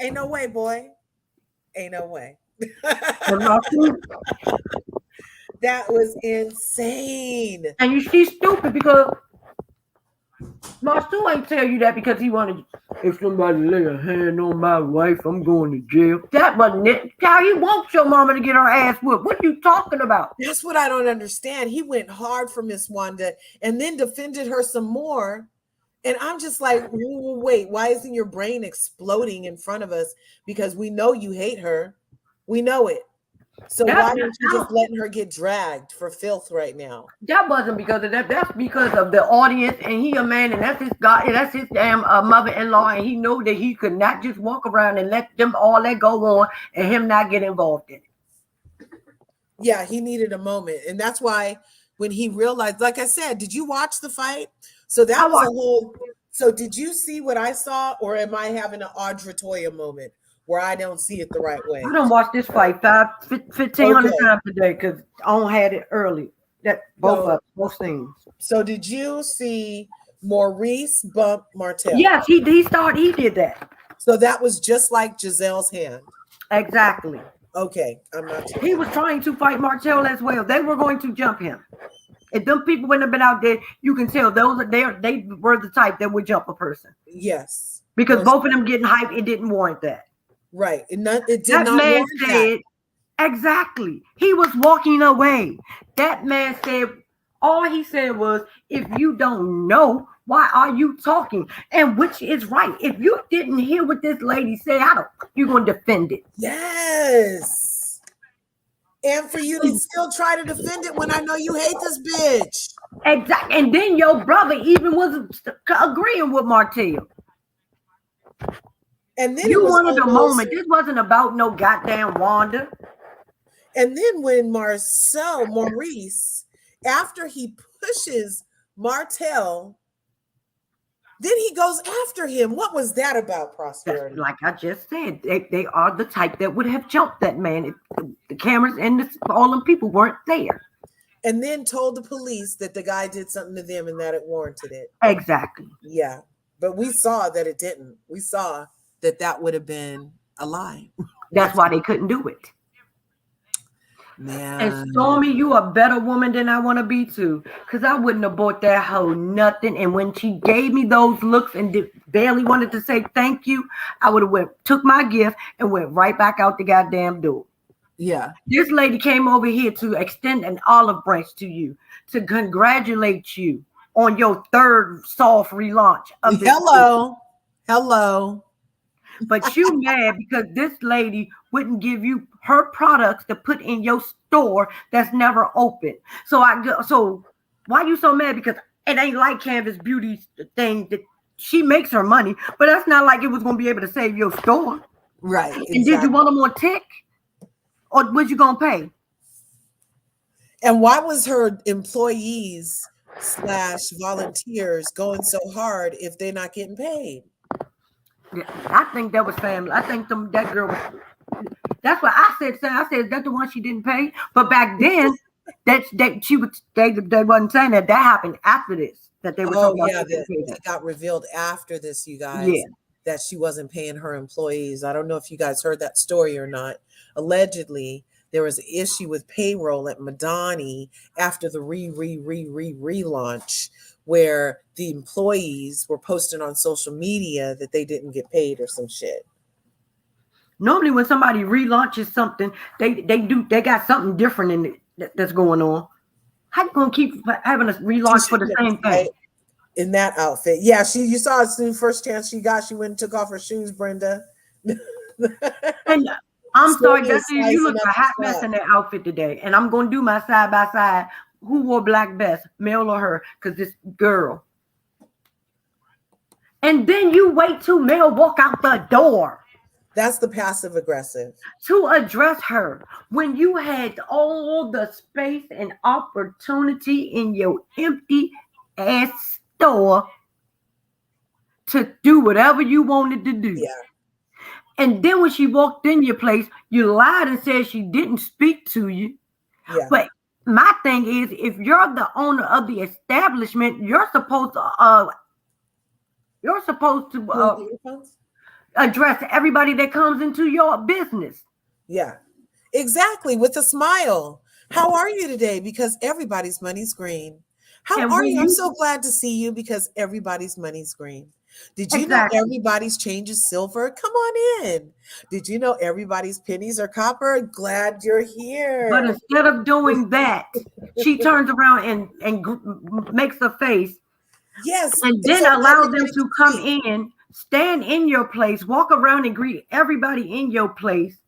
H: Ain't no way, boy. Ain't no way. That was insane.
M: And she's stupid because Marcel ain't tell you that because he wanted, if somebody lay a hand on my wife, I'm going to jail. That wasn't it. How he wants your mama to get her ass whooped. What are you talking about?
H: That's what I don't understand. He went hard for Miss Wanda and then defended her some more. And I'm just like, wait, why isn't your brain exploding in front of us? Because we know you hate her. We know it. So why aren't you just letting her get dragged for filth right now?
M: That wasn't because of that. That's because of the audience, and he a man, and that's his God, and that's his damn mother-in-law, and he knew that he could not just walk around and let them all that go on and him not get involved in it.
H: Yeah, he needed a moment, and that's why when he realized, like I said, did you watch the fight? So that was a whole. So did you see what I saw, or am I having an Audra Toya moment where I don't see it the right way?
M: I don't watch this fight 1,500 times a day because I don't had it early. That both things.
H: So did you see Maurice bump Martell?
M: Yes, he did that.
H: So that was just like Giselle's hand.
M: Exactly.
H: Okay, I'm not sure.
M: He was trying to fight Martell as well. They were going to jump him. If them people wouldn't have been out there, you can tell they were the type that would jump a person.
H: Yes.
M: Because both of them getting hyped, it didn't warrant that.
H: Right. It did not warrant that.
M: Exactly. He was walking away. That man said, all he said was, if you don't know, why are you talking? And which is right. If you didn't hear what this lady said, how the fuck you going to defend it?
H: Yes. And for you to still try to defend it when I know you hate this bitch.
M: Exactly. And then your brother even was agreeing with Martell.
H: And then
M: you wanted a moment. This wasn't about no goddamn Wanda.
H: And then when Maurice, after he pushes Martell, then he goes after him. What was that about, Prosperity?
M: Like I just said, they are the type that would have jumped that man if the cameras and all them people weren't there.
H: And then told the police that the guy did something to them and that it warranted it.
M: Exactly.
H: Yeah. But we saw that it didn't. We saw that would have been a lie.
M: That's why they couldn't do it.
H: Man.
M: And Stormy, you a better woman than I want to be too. Because I wouldn't have bought that hoe nothing. And when she gave me those looks and barely wanted to say thank you, I would have took my gift and went right back out the goddamn door.
H: Yeah.
M: This lady came over here to extend an olive branch to you, to congratulate you on your third soft relaunch of this.
H: Hello.
M: But you mad because this lady wouldn't give you her products to put in your store that's never open. So why you so mad? Because it ain't like Canvas Beauty's thing that she makes her money, but that's not like it was going to be able to save your store.
H: Right.
M: Exactly. And did you want them more tick? Or was you going to pay?
H: And why was her employees / volunteers going so hard if they're not getting paid?
M: Yeah, I think that was family. I think that girl was. That's what I said. I said that's the one she didn't pay. But back then, they wasn't saying that. That happened after this. That they were talking about.
H: That got revealed after this, you guys. Yeah. That she wasn't paying her employees. I don't know if you guys heard that story or not. Allegedly, there was an issue with payroll at Madani after the relaunch, where the employees were posting on social media that they didn't get paid or some shit.
M: Normally, when somebody relaunches something, they got something different in it that's going on. How you gonna keep having a relaunch for the same thing?
H: In that outfit, yeah. You saw it soon. First chance she got, she went and took off her shoes, Brenda.
M: And I'm sorry, Dusty, you look a hot mess in that outfit today. And I'm gonna do my side by side. Who wore black best, male or her? Because this girl. And then you wait till Mel walk out the door.
H: That's the passive aggressive.
M: To address her when you had all the space and opportunity in your empty ass store to do whatever you wanted to do.
H: Yeah.
M: And then when she walked in your place, you lied and said she didn't speak to you.
H: Yeah.
M: But my thing is, if you're the owner of the establishment, you're supposed to address everybody that comes into your business.
H: Yeah, exactly. With a smile. How are you today? Because everybody's money's green. How are you? I'm so glad to see you because everybody's money's green. Did you know everybody's change is silver? Come on in. Did you know everybody's pennies are copper? Glad you're here.
M: But instead of doing that, she turns around and makes a face.
H: Yes.
M: And then allow them to come in, stand in your place, walk around and greet everybody in your place.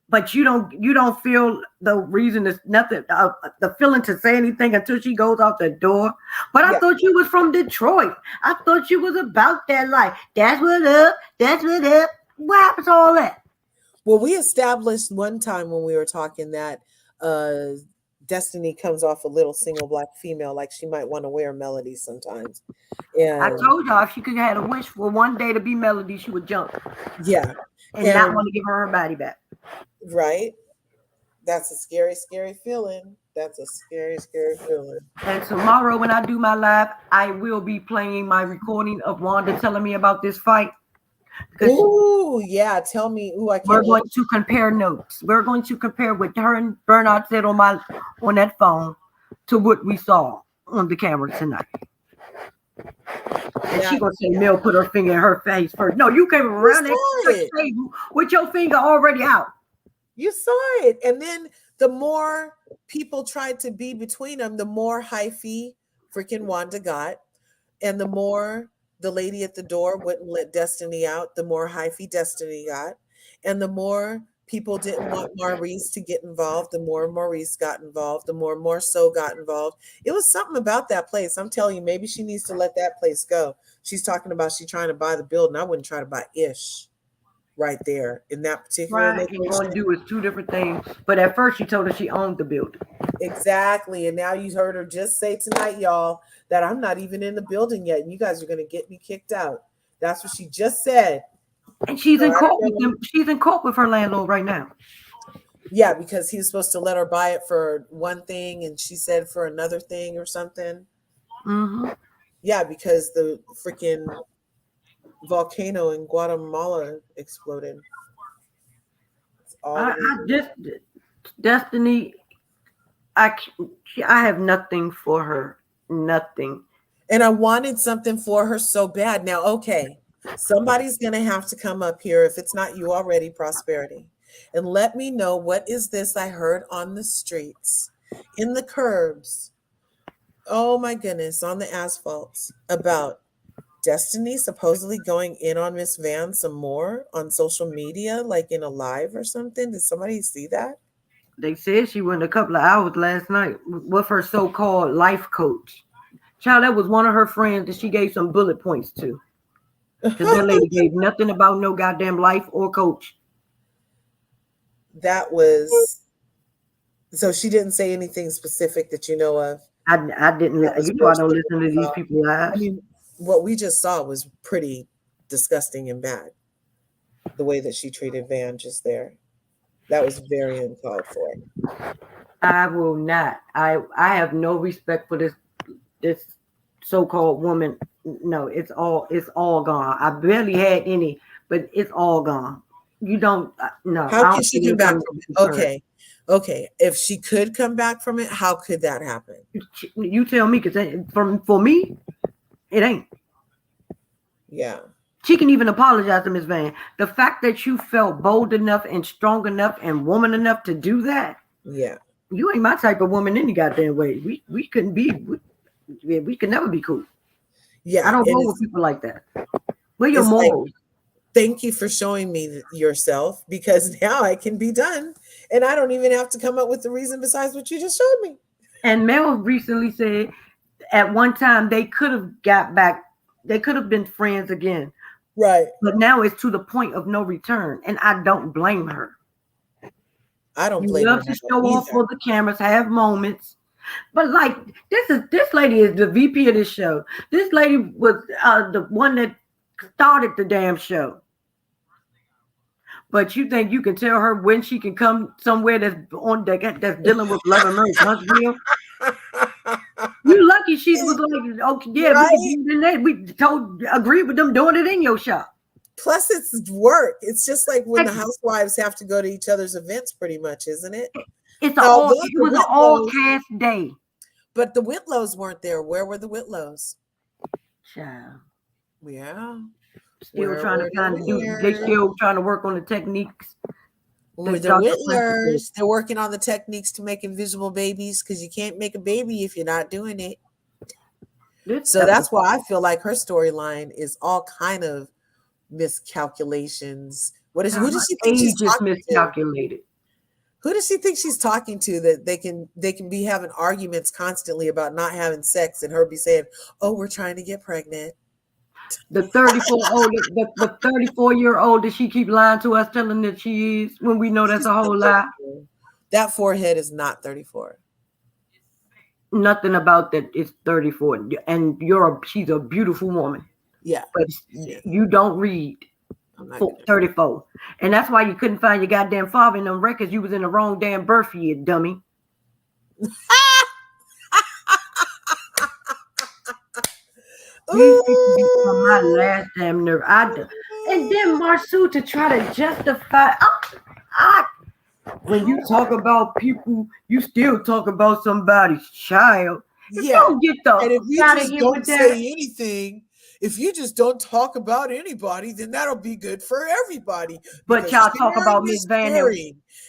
M: But you don't feel the reason is nothing, the feeling to say anything until she goes out the door. But I thought you was from Detroit. I thought you was about that life. That's what up. That's what up. What happened to all that?
H: Well, we established one time when we were talking that Destiny comes off a little single black female, like she might want to wear Melody sometimes. And
M: I told y'all if she could have had a wish for one day to be Melody, she would jump.
H: Yeah.
M: And not want to give her body back.
H: Right. That's a scary, scary feeling. That's a scary, scary feeling.
M: And tomorrow when I do my live, I will be playing my recording of Wanda telling me about this fight.
H: Ooh, yeah. Tell me. Ooh, I can't.
M: We're going to compare notes. We're going to compare what her and Bernard said on that phone to what we saw on the camera tonight. And she gonna say Mel put her finger in her face first. No, you came around that table with your finger already out.
H: You saw it. And then the more people tried to be between them, the more hyphy freaking Wanda got. And the more the lady at the door wouldn't let Destiny out, the more hyphy Destiny got. And the more people didn't want Maurice to get involved, the more Maurice got involved, the more so got involved. It was something about that place. I'm telling you, maybe she needs to let that place go. She's talking about she's trying to buy the building. I wouldn't try to buy Ish right there in that particular
M: location. You're going to do is two different things. But at first she told her she owned the building.
H: Exactly. And now you heard her just say tonight, y'all, that I'm not even in the building yet. And you guys are going to get me kicked out. That's what she just said.
M: And she's in court with them. She's in court with her landlord right now.
H: Yeah, because he was supposed to let her buy it for one thing, and she said for another thing or something.
M: Mm-hmm.
H: Yeah, because the freaking volcano in Guatemala exploded. all
M: I
H: the way.
M: just Destiny. I have nothing for her. Nothing.
H: And I wanted something for her so bad. Now, okay, somebody's going to have to come up here, if it's not you already, Prosperity, and let me know what is this I heard on the streets, in the curbs, oh my goodness, on the asphalts, about Destiny supposedly going in on Miss Van some more on social media, like in a live or something. Did somebody see that?
M: They said she went a couple of hours last night with her so-called life coach. Child, that was one of her friends that she gave some bullet points to. Because that lady gave nothing about no goddamn life or coach.
H: That was, so she didn't say anything specific that you know of.
M: I didn't. You know I don't listen to these people lives.
H: I mean, what we just saw was pretty disgusting and bad. The way that she treated Van just there, that was very uncalled for.
M: I will not. I have no respect for this so-called woman. No, it's all gone. I barely had any, but it's all gone. You don't no.
H: How can she come back from it? Okay. If she could come back from it, how could that happen?
M: You tell me, because for me, it ain't.
H: Yeah.
M: She can even apologize to Miss Van. The fact that you felt bold enough and strong enough and woman enough to do that.
H: Yeah.
M: You ain't my type of woman any goddamn way. We couldn't be. We could never be cool.
H: Yeah.
M: I don't go with people like that. Where your morals?
H: Like, thank you for showing me yourself, because now I can be done, and I don't even have to come up with the reason besides what you just showed me.
M: And Mel recently said at one time they could have got back. They could have been friends again.
H: Right.
M: But now it's to the point of no return. And I don't blame her.
H: I don't blame her.
M: You love to show off for the cameras, have moments. But like this lady is the VP of this show. This lady was the one that started the damn show. But you think you can tell her when she can come somewhere that's dealing with love and marriage? Huntsville? You lucky she was like, okay, yeah, right? we agree with them doing it in your shop.
H: Plus, it's work. It's just like when the housewives have to go to each other's events, pretty much, isn't it?
M: It was an all-cast day.
H: But the Whitlows weren't there. Where were the Whitlows?
M: Child.
H: Yeah.
M: Still trying to find they still trying to work on the techniques.
H: The Whitlers, they're working on the techniques to make invisible babies, because you can't make a baby if you're not doing it. So that's why I feel like her storyline is all kind of miscalculations. Who does she think she's talking
M: miscalculated?
H: Who does she think she's talking to that they can be having arguments constantly about not having sex, and her be saying, "Oh, we're trying to get pregnant."
M: The 34-year-old that she keep lying to us, telling that she is, when we know that's a whole lie.
H: That forehead is not 34.
M: Nothing about that is 34. And she's a beautiful woman.
H: Yeah.
M: But you don't read 34. And that's why you couldn't find your goddamn father in them records. You was in the wrong damn birth year, dummy. These people get on my last damn nerve. And then Marsu to try to justify. When you talk about people, you still talk about somebody's child.
H: Yeah.
M: Don't get the
H: and if you
M: out
H: just
M: of here
H: don't
M: with
H: say
M: that.
H: anything, if you just don't talk about anybody, then that'll be good for everybody.
M: But y'all talk about Miss Van.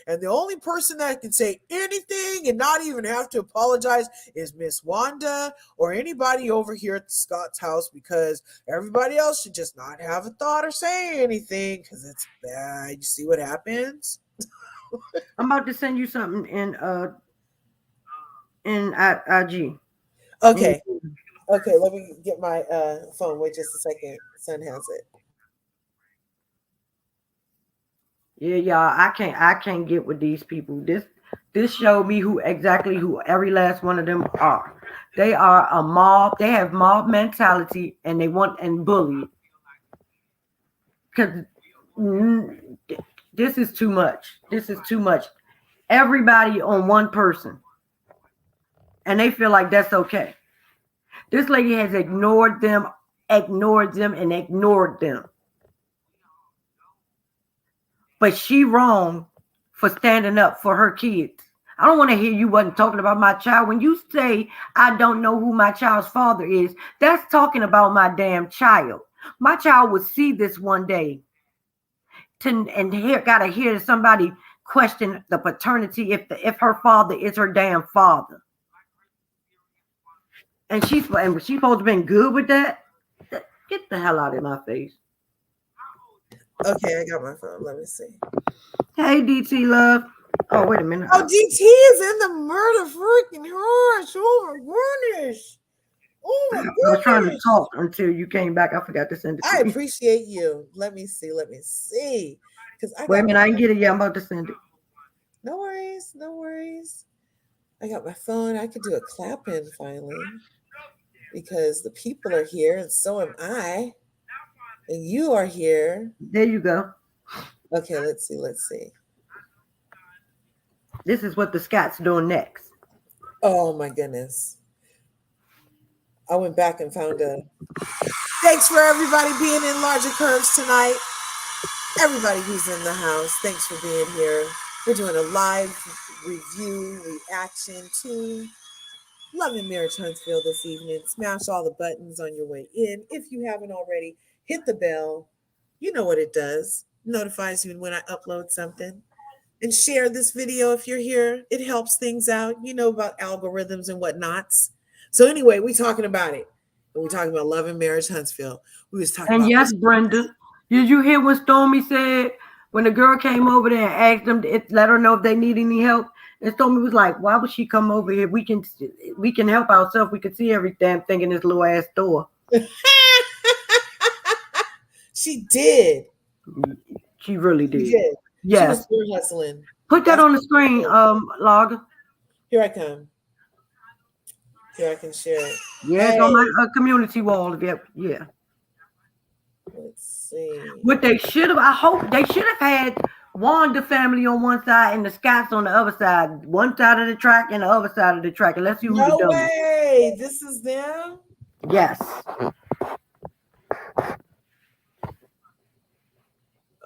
H: And the only person that can say anything and not even have to apologize is Miss Wanda or anybody over here at Scott's house, because everybody else should just not have a thought or say anything, because it's bad. You see what happens?
M: I'm about to send you something in IG.
H: Okay. Okay, let me get my phone. Wait just a second. Son has it.
M: Yeah, y'all. I can't get with these people. This showed me who every last one of them are. They are a mob. They have mob mentality, and they want and bully. Because this is too much. This is too much. Everybody on one person, and they feel like that's okay. This lady has ignored them, and ignored them. But she wrong for standing up for her kids. I don't want to hear you wasn't talking about my child. When you say I don't know who my child's father is, that's talking about my damn child. My child would see this one day gotta hear somebody question the paternity if her father is her damn father. And she's supposed to have been good with that. Get the hell out of my face.
H: Okay, I got my phone. Let me see.
M: Hey, DT love. Oh, wait a minute.
H: Oh, DT is in the murder freaking horse. Oh my goodness. Oh my goodness.
M: I was trying to talk until you came back. I forgot to send it to
H: I
M: you.
H: appreciate you. Let me see. Because
M: Wait a minute, I didn't get it yet. I'm about to send it.
H: No worries. I got my phone. I could do a clap in finally. Because the people are here and so am I. And you are here.
M: There you go.
H: Okay, let's see.
M: This is what the Scots doing next.
H: Oh my goodness. I went back and found a. Thanks for everybody being in Larger Curves tonight. Everybody who's in the house, thanks for being here. We're doing a live review, reaction to Love and Marriage Huntsville this evening. Smash all the buttons on your way in. If you haven't already, hit the bell. You know what it does. Notifies you when I upload something. And share this video if you're here. It helps things out. You know about algorithms and whatnots. So anyway, we're talking about it. And we're talking about Love and Marriage Huntsville. We was talking about
M: yes, Brenda, did you hear what Stormy said when the girl came over there and asked them to let her know if they need any help? And Stormy was like, "Why would she come over here? We can help ourselves. We can see every damn thing in this little ass store."
H: She did.
M: She really did.
H: She did.
M: Yes.
H: She was hustling.
M: Put that on the screen, Logger.
H: Here I come. Here I can share it.
M: Yeah, it's on my community wall. Yeah.
H: Let's see.
M: What they should have, I hope they should have had Wanda family on one side and the Scots on the other side. One side of the track and the other side of the track. And let's see who the
H: No
M: dumb
H: way. This is them?
M: Yes.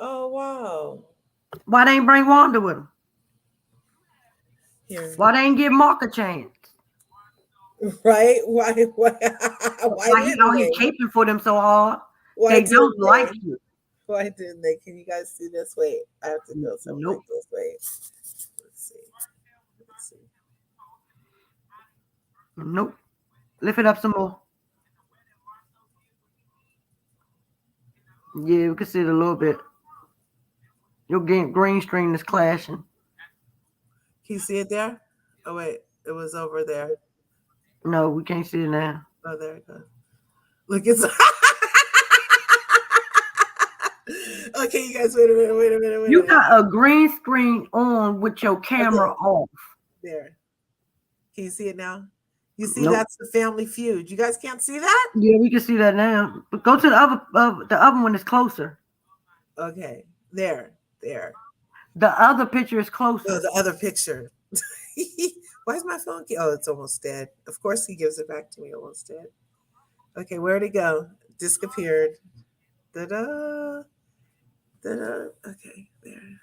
H: Oh, wow.
M: Why they ain't bring Wanda with them?
H: Here.
M: Why they ain't give Mark a chance?
H: Right? Why
M: you out here caping for them so hard? They don't like you.
H: Why didn't they? Can you guys see this? Wait, I have to go something like this. Wait. Let's see.
M: Nope. Lift it up some more. Yeah, we can see it a little bit. Your green screen is clashing.
H: Can you see it there? Oh, wait. It was over there.
M: No, we can't see it now.
H: Oh, there it goes. Look, it's... Okay, you guys, wait a minute.
M: You got a green screen on with your camera off.
H: There. Can you see it now? You see, that's the Family Feud. You guys can't see that?
M: Yeah, we can see that now. But go to the other one is closer.
H: Okay, there.
M: The other picture is closer.
H: Oh, the other picture. Why is my phone? Oh, it's almost dead. Of course, he gives it back to me. Almost dead. Okay, where'd it go? Disappeared. Da-da. Okay, there.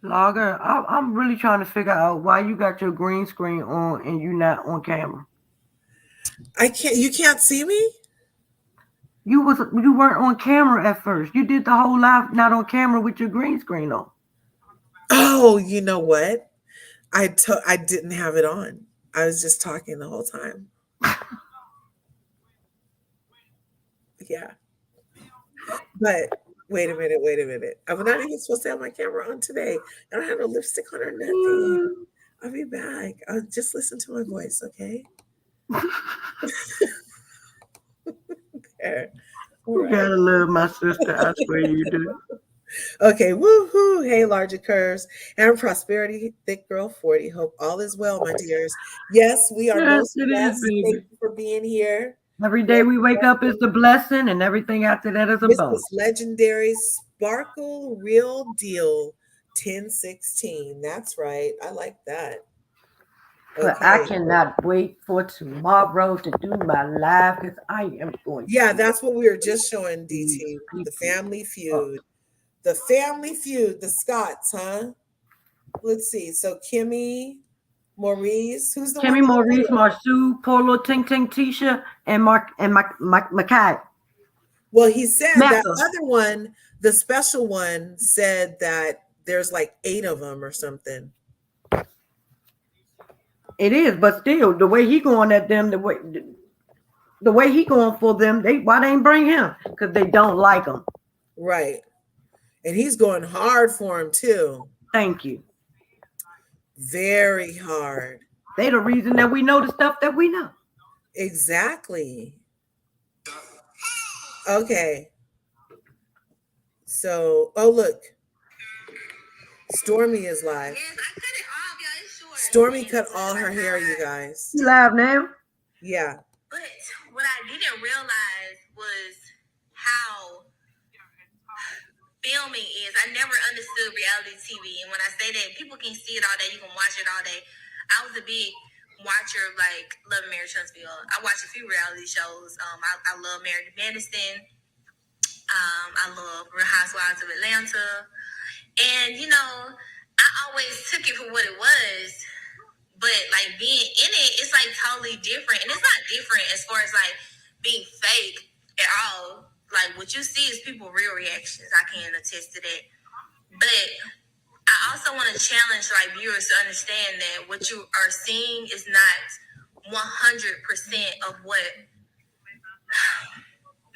M: Logger, I'm really trying to figure out why you got your green screen on and you not on camera.
H: You can't see me?
M: You weren't on camera at first. You did the whole live not on camera with your green screen on.
H: Oh, you know what? I didn't have it on. I was just talking the whole time. Yeah. But wait a minute. I'm not even supposed to have my camera on today. I don't have no lipstick on or nothing. I'll be back. I'll just listen to my voice, okay? There.
M: You gotta love my sister. I swear you do.
H: Okay, woohoo! Hey, Larger Curves and Prosperity Thick Girl 40. Hope all is well, my dears. Yes, we are most blessed. Thank you for being here.
M: Every day we wake up is the blessing, and everything after that is a bonus.
H: This is legendary Sparkle Real Deal 1016. That's right. I like that.
M: But I
H: Okay.
M: cannot wait for tomorrow to do my live because I am going
H: Yeah,
M: to
H: that's what we were just showing,
M: these
H: DT. The
M: people
H: Family
M: up.
H: Feud. The Family Feud, the Scots, huh? Let's see. So Kimmy, Maurice, who's the one
M: Kimmy,
H: that
M: Maurice, Marceau, Polo, Ting Ting, Tisha, and Mackay.
H: Well, he said that
M: Mecca.
H: other one, the special one, said that there's like 8 of them or something.
M: It is, but still, the way he going at them, the way he going for them, why they ain't bring him? Because they don't like him.
H: Right. And he's going hard for him too.
M: Thank you.
H: Very hard.
M: They the reason that we know the stuff that we know.
H: Exactly. Okay. So, oh look. Stormy is live. Stormy cut all her hair, you guys.
M: You live now?
H: Yeah.
G: But what I didn't realize was how filming is. I never understood reality TV. And when I say that, people can see it all day. You can watch it all day. I was a big watcher of like Love and Marriage Huntsville. I watched a few reality shows. I love Married to Medicine. I love Real Housewives of Atlanta. And, you know, I always took it for what it was. But, like, being in it, it's, like, totally different. And it's not different as far as, like, being fake at all. Like, what you see is people's real reactions. I can attest to that. But I also want to challenge, like, viewers to understand that what you are seeing is not 100% of what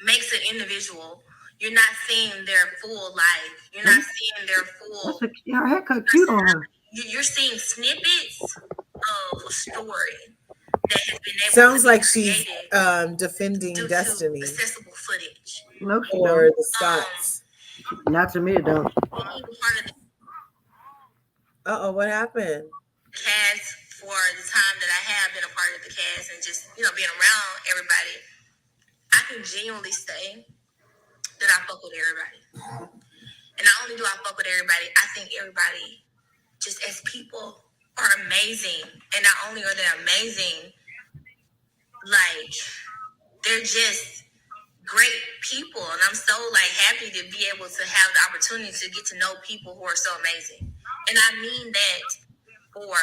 G: makes an individual. You're not seeing their full life. You're not seeing their full.
M: Her haircut cute on her.
G: You're seeing snippets of a story that has been able
H: Sounds
G: to
H: like
G: be
H: she's
G: created
H: defending
G: due
H: Destiny
G: to accessible footage.
M: No, she
H: or
M: don't.
H: the Scots.
M: Not to me, it don't.
G: Being part of the
H: Uh-oh, what happened?
G: cast for the time that I have been a part of the cast and just, you know, being around everybody, I can genuinely say that I fuck with everybody. And not only do I fuck with everybody, I think everybody, just as people, are amazing. And not only are they amazing, like, they're just great people. And I'm so, like, happy to be able to have the opportunity to get to know people who are so amazing. And I mean that for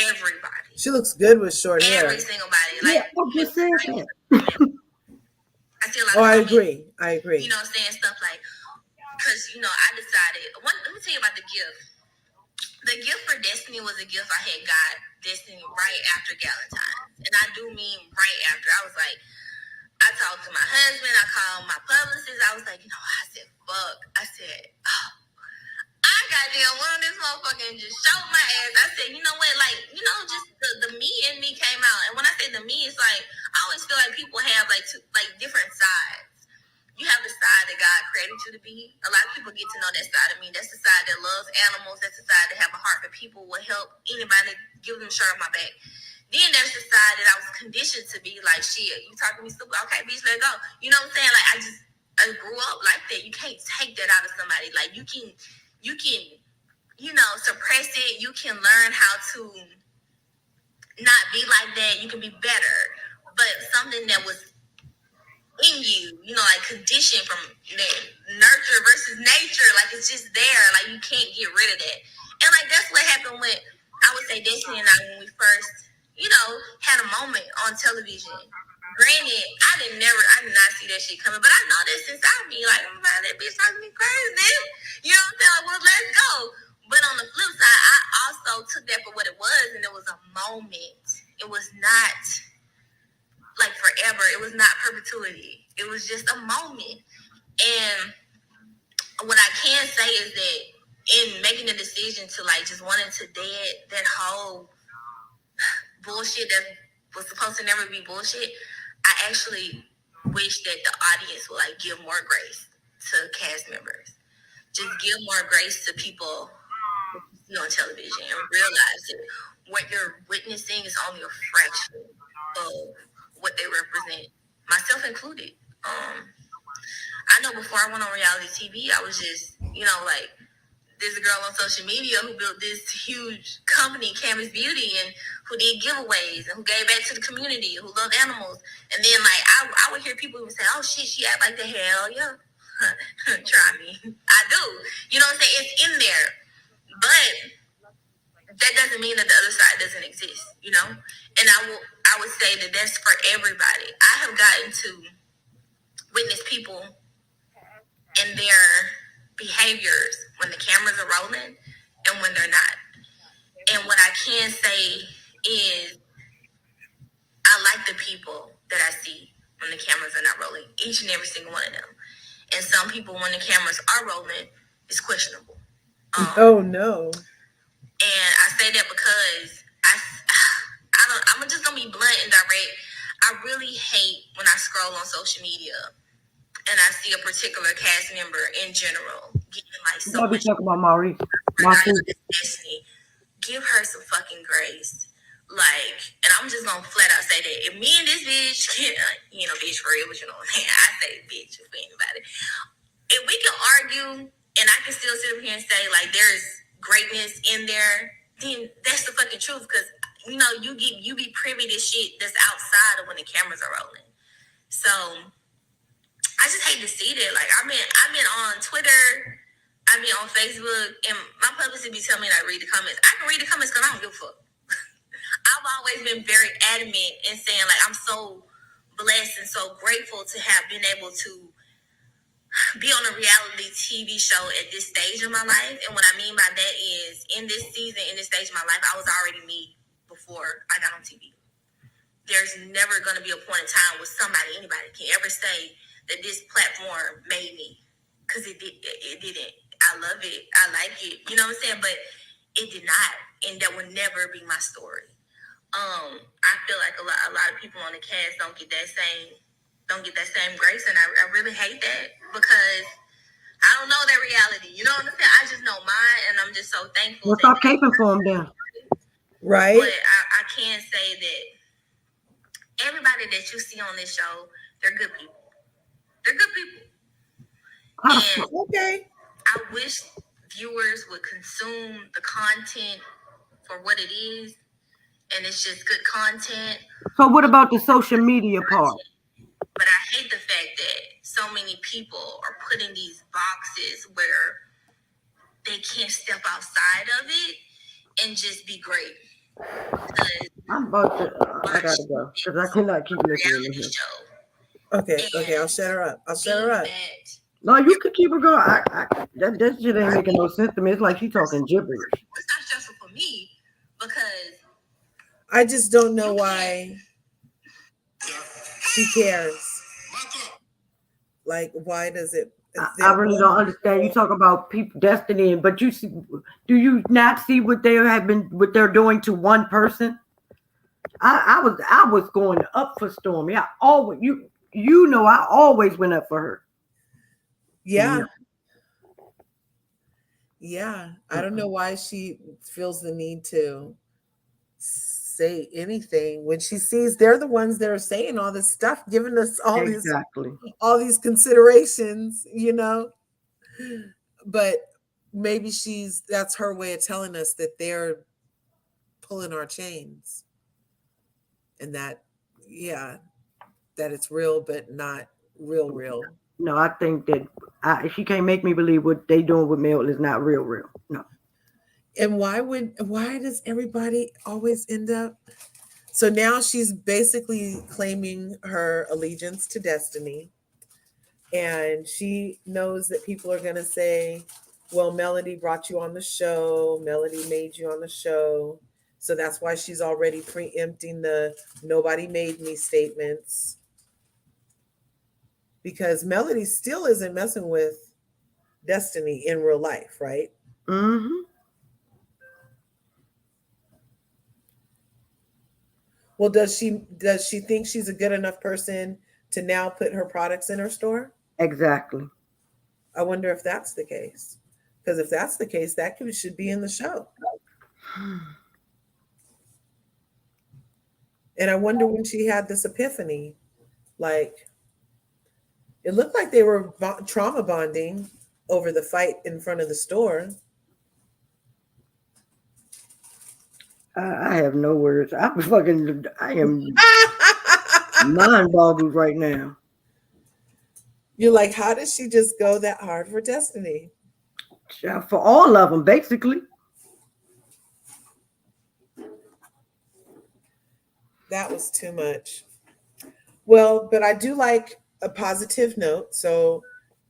G: everybody.
H: She looks good with short hair.
G: Every single body. Like,
M: Yeah, I just said that.
G: I see a lot
H: Oh,
G: of
H: I
G: comments,
H: agree.
G: you know, saying stuff like, because, you know, I decided, let me tell you about the gift. The gift for Destiny was a gift I had got Destiny right after Galentine's. And I do mean right after. I was like, I talked to my husband, I called my publicist, I was like, you know, I said, fuck. I said, oh, I goddamn went on this motherfucker and just showed my ass. I said, you know what, like, you know, just the me in me came out. And when I say the me, it's like, I always feel like people have like two, like different sides. You have the side that God created you to be. A lot of people get to know that side of me. That's the side that loves animals. That's the side that have a heart for people, will help anybody, give them a shirt on my back. Then there's the side that I was conditioned to be like, shit, you talking to me stupid? Okay, bitch, let go. You know what I'm saying? Like, I grew up like that. You can't take that out of somebody. Like, you can, you know, suppress it. You can learn how to not be like that. You can be better. But something that was in you, you know, like conditioned from nurture versus nature, like it's just there, like you can't get rid of that. And like that's what happened with, I would say, Destiny and I, when we first, you know, had a moment on television. Granted, I did not see that shit coming, but I know this inside me, like, oh man, that bitch talking me crazy. You know what I'm saying? Like, well, let's go. But on the flip side, I also took that for what it was, and it was a moment. It was not like forever. It was not perpetuity. It was just a moment. And what I can say is that in making the decision to like just wanting to dead that whole bullshit that was supposed to never be bullshit, I actually wish that the audience would like give more grace to cast members. Just give more grace to people you see on television and realize that what you're witnessing is only a fraction of what they represent, myself included. I know before I went on reality TV, I was just, you know, like
E: this girl on social media who built this huge company, Canvas Beauty, and who did giveaways and who gave back to the community, who loved animals. And then like I would hear people even say, "Oh shit, she act like the hell yeah." Try me. I do. You know what I'm saying? It's in there. But that doesn't mean that the other side doesn't exist, you know? And I would say that that's for everybody. I have gotten to witness people and their behaviors when the cameras are rolling and when they're not. And what I can say is I like the people that I see when the cameras are not rolling, each and every single one of them. And some people, when the cameras are rolling, it's questionable.
H: Oh no.
E: And I say that because I'm just gonna be blunt and direct. I really hate when I scroll on social media and I see a particular cast member in general getting like so
M: What we
E: much
M: talking about, Maurice?
E: Destiny. Give her some fucking grace. Like, and I'm just gonna flat out say that if me and this bitch can, bitch for real, but you know what I'm saying? I say bitch for anybody. If we can argue and I can still sit up here and say like there's greatness in there, then that's the fucking truth. Because you be privy to shit that's outside of when the cameras are rolling. So I just hate to see that. Like I've been on Twitter, I've been on Facebook, and my publicist be telling me like read the comments. I can read the comments because I don't give a fuck. I've always been very adamant in saying like I'm so blessed and so grateful to have been able to be on a reality TV show at this stage of my life. And what I mean by that is in this season, in this stage of my life, I was already me before I got on TV. There's never going to be a point in time where anybody can ever say that this platform made me. Because it didn't. I love it. I like it. You know what I'm saying? But it did not. And that would never be my story. I feel like a lot of people on the cast don't get that same grace, and I really hate that because I don't know their reality. You know what I'm saying? I just know mine, and I'm just so thankful.
M: Well, stop caping for them then.
H: Right.
E: But I can say that everybody that you see on this show, they're good people. They're good people. And
H: okay.
E: I wish viewers would consume the content for what it is, and it's just good content.
M: So what about the social media part?
E: But I hate the fact that so many people are put in these boxes where they can't step outside of it and just be great.
M: I'm about to. I gotta go because I cannot keep listening to him.
H: Okay, I'll shut her up.
M: No, you could keep her going. That shit ain't making no sense to me. It's like she's talking gibberish.
E: It's not stressful for me because
H: I just don't know why she cares. Like, why does it?
M: I really don't understand. You talk about people destiny, but you see, do you not see what they're doing to one person? I was going up for Stormy. I always I always went up for her.
H: Yeah. Yeah. I don't know why she feels the need to say anything when she sees they're the ones that are saying all this stuff, giving us all these considerations, but maybe that's her way of telling us that they're pulling our chains and that it's real, but not real.
M: No, I think that she can't make me believe what they doing with Mel is not real. No.
H: And why does everybody always end up? So now she's basically claiming her allegiance to Destiny. And she knows that people are going to say, well, Melody brought you on the show. Melody made you on the show. So that's why she's already preempting the nobody made me statements. Because Melody still isn't messing with Destiny in real life, right?
M: Mm-hmm.
H: Well, does she think she's a good enough person to now put her products in her store?
M: Exactly.
H: I wonder if that's the case. Because if that's the case, that should be in the show. And I wonder when she had this epiphany, like it looked like they were trauma bonding over the fight in front of the store.
M: I have no words. I am mind boggled right now.
H: You're like, how did she just go that hard for Destiny?
M: For all of them, basically.
H: That was too much. Well, but I do like a positive note. So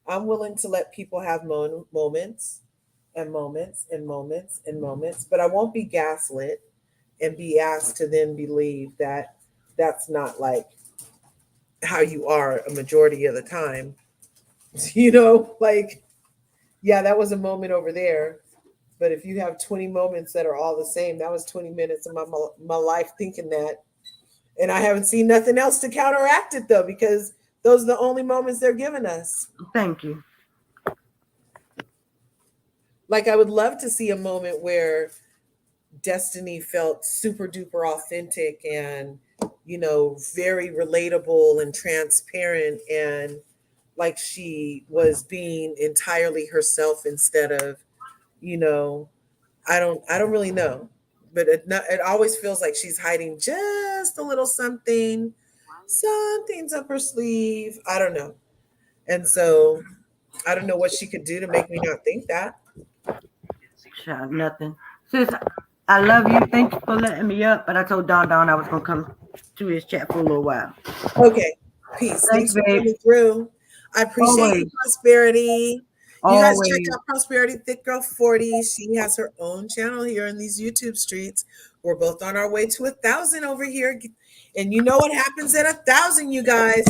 H: I'm willing to let people have moments and moments and moments and moments, but I won't be gaslit and be asked to then believe that that's not like how you are a majority of the time. Like, yeah, that was a moment over there. But if you have 20 moments that are all the same, that was 20 minutes of my life thinking that. And I haven't seen nothing else to counteract it though, because those are the only moments they're giving us.
M: Thank you.
H: Like, I would love to see a moment where Destiny felt super duper authentic and, very relatable and transparent, and like she was being entirely herself instead of, I don't really know, but it always feels like she's hiding just a little something's up her sleeve. I don't know. And so I don't know what she could do to make me not think that.
M: Child, nothing. Sis, I love you. Thank you for letting me up. But I told Don I was gonna come to his chat for a little while.
H: Okay. Peace. Thanks
M: Thanks,
H: for
M: babe.
H: coming through. I appreciate
M: Always.
H: you, Prosperity. You guys check
M: Always.
H: out Prosperity Thick Girl 40. She has her own channel here in these YouTube streets. We're both on our way to 1,000 over here. And you know what happens at 1,000, you guys?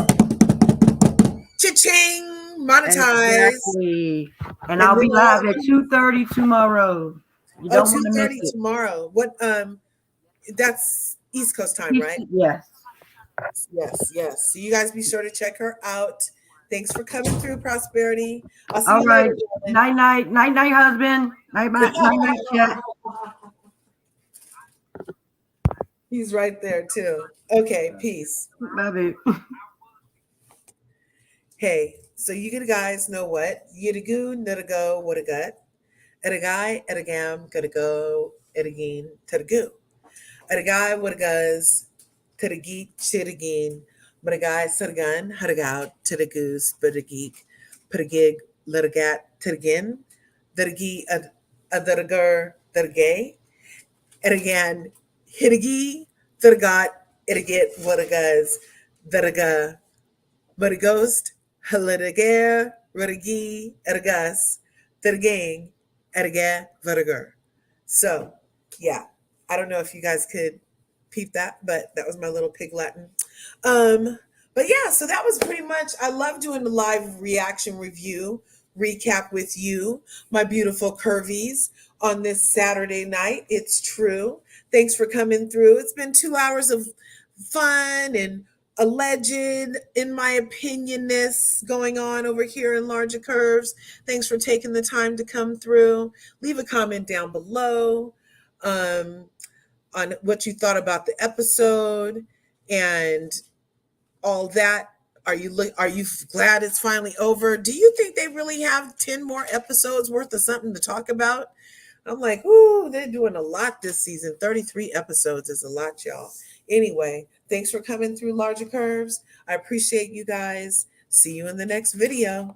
H: Cha-ching! Monetize.
M: Exactly. And
H: And
M: I'll be
H: then
M: live at 2:30 tomorrow. You don't want to miss
H: 2:30
M: it.
H: tomorrow. What that's East Coast time, right?
M: Yes.
H: Yes. So you guys be sure to check her out. Thanks for coming through, Prosperity. I'll see
M: All
H: you
M: right.
H: later,
M: Night, husband. Night, chat.
H: He's right there too. Okay, peace.
M: Love it.
H: Hey, so you guys know what? Yidagoo, nutagoo, what a gut. At a guy, at a gam, gotta go, at again, to the goo. At a guy, what a guz, to the geek, shit again. But a guy, set a gun, had a gout, to the goose, but a geek, put a gig, let a gat, to the gin, that a gee, a that a gur, that a gay. And again, hit a gee, that a got, it a get, what a guz, that a ga. But a ghost, halidagare, rudagi, ergas, gang, erga, vertiger. So, yeah, I don't know if you guys could peep that, but that was my little pig Latin. But yeah, so that was pretty much, I love doing the live reaction review recap with you, my beautiful curvies, on this Saturday night. It's true. Thanks for coming through. It's been 2 hours of fun and alleged, in my opinionness, going on over here in Larger Curves. Thanks for taking the time to come through. Leave a comment down below on what you thought about the episode and all that. Are you glad it's finally over? Do you think they really have 10 more episodes worth of something to talk about? I'm like, ooh, they're doing a lot this season. 33 episodes is a lot, y'all. Anyway, thanks for coming through Larger Curves. I appreciate you guys. See you in the next video.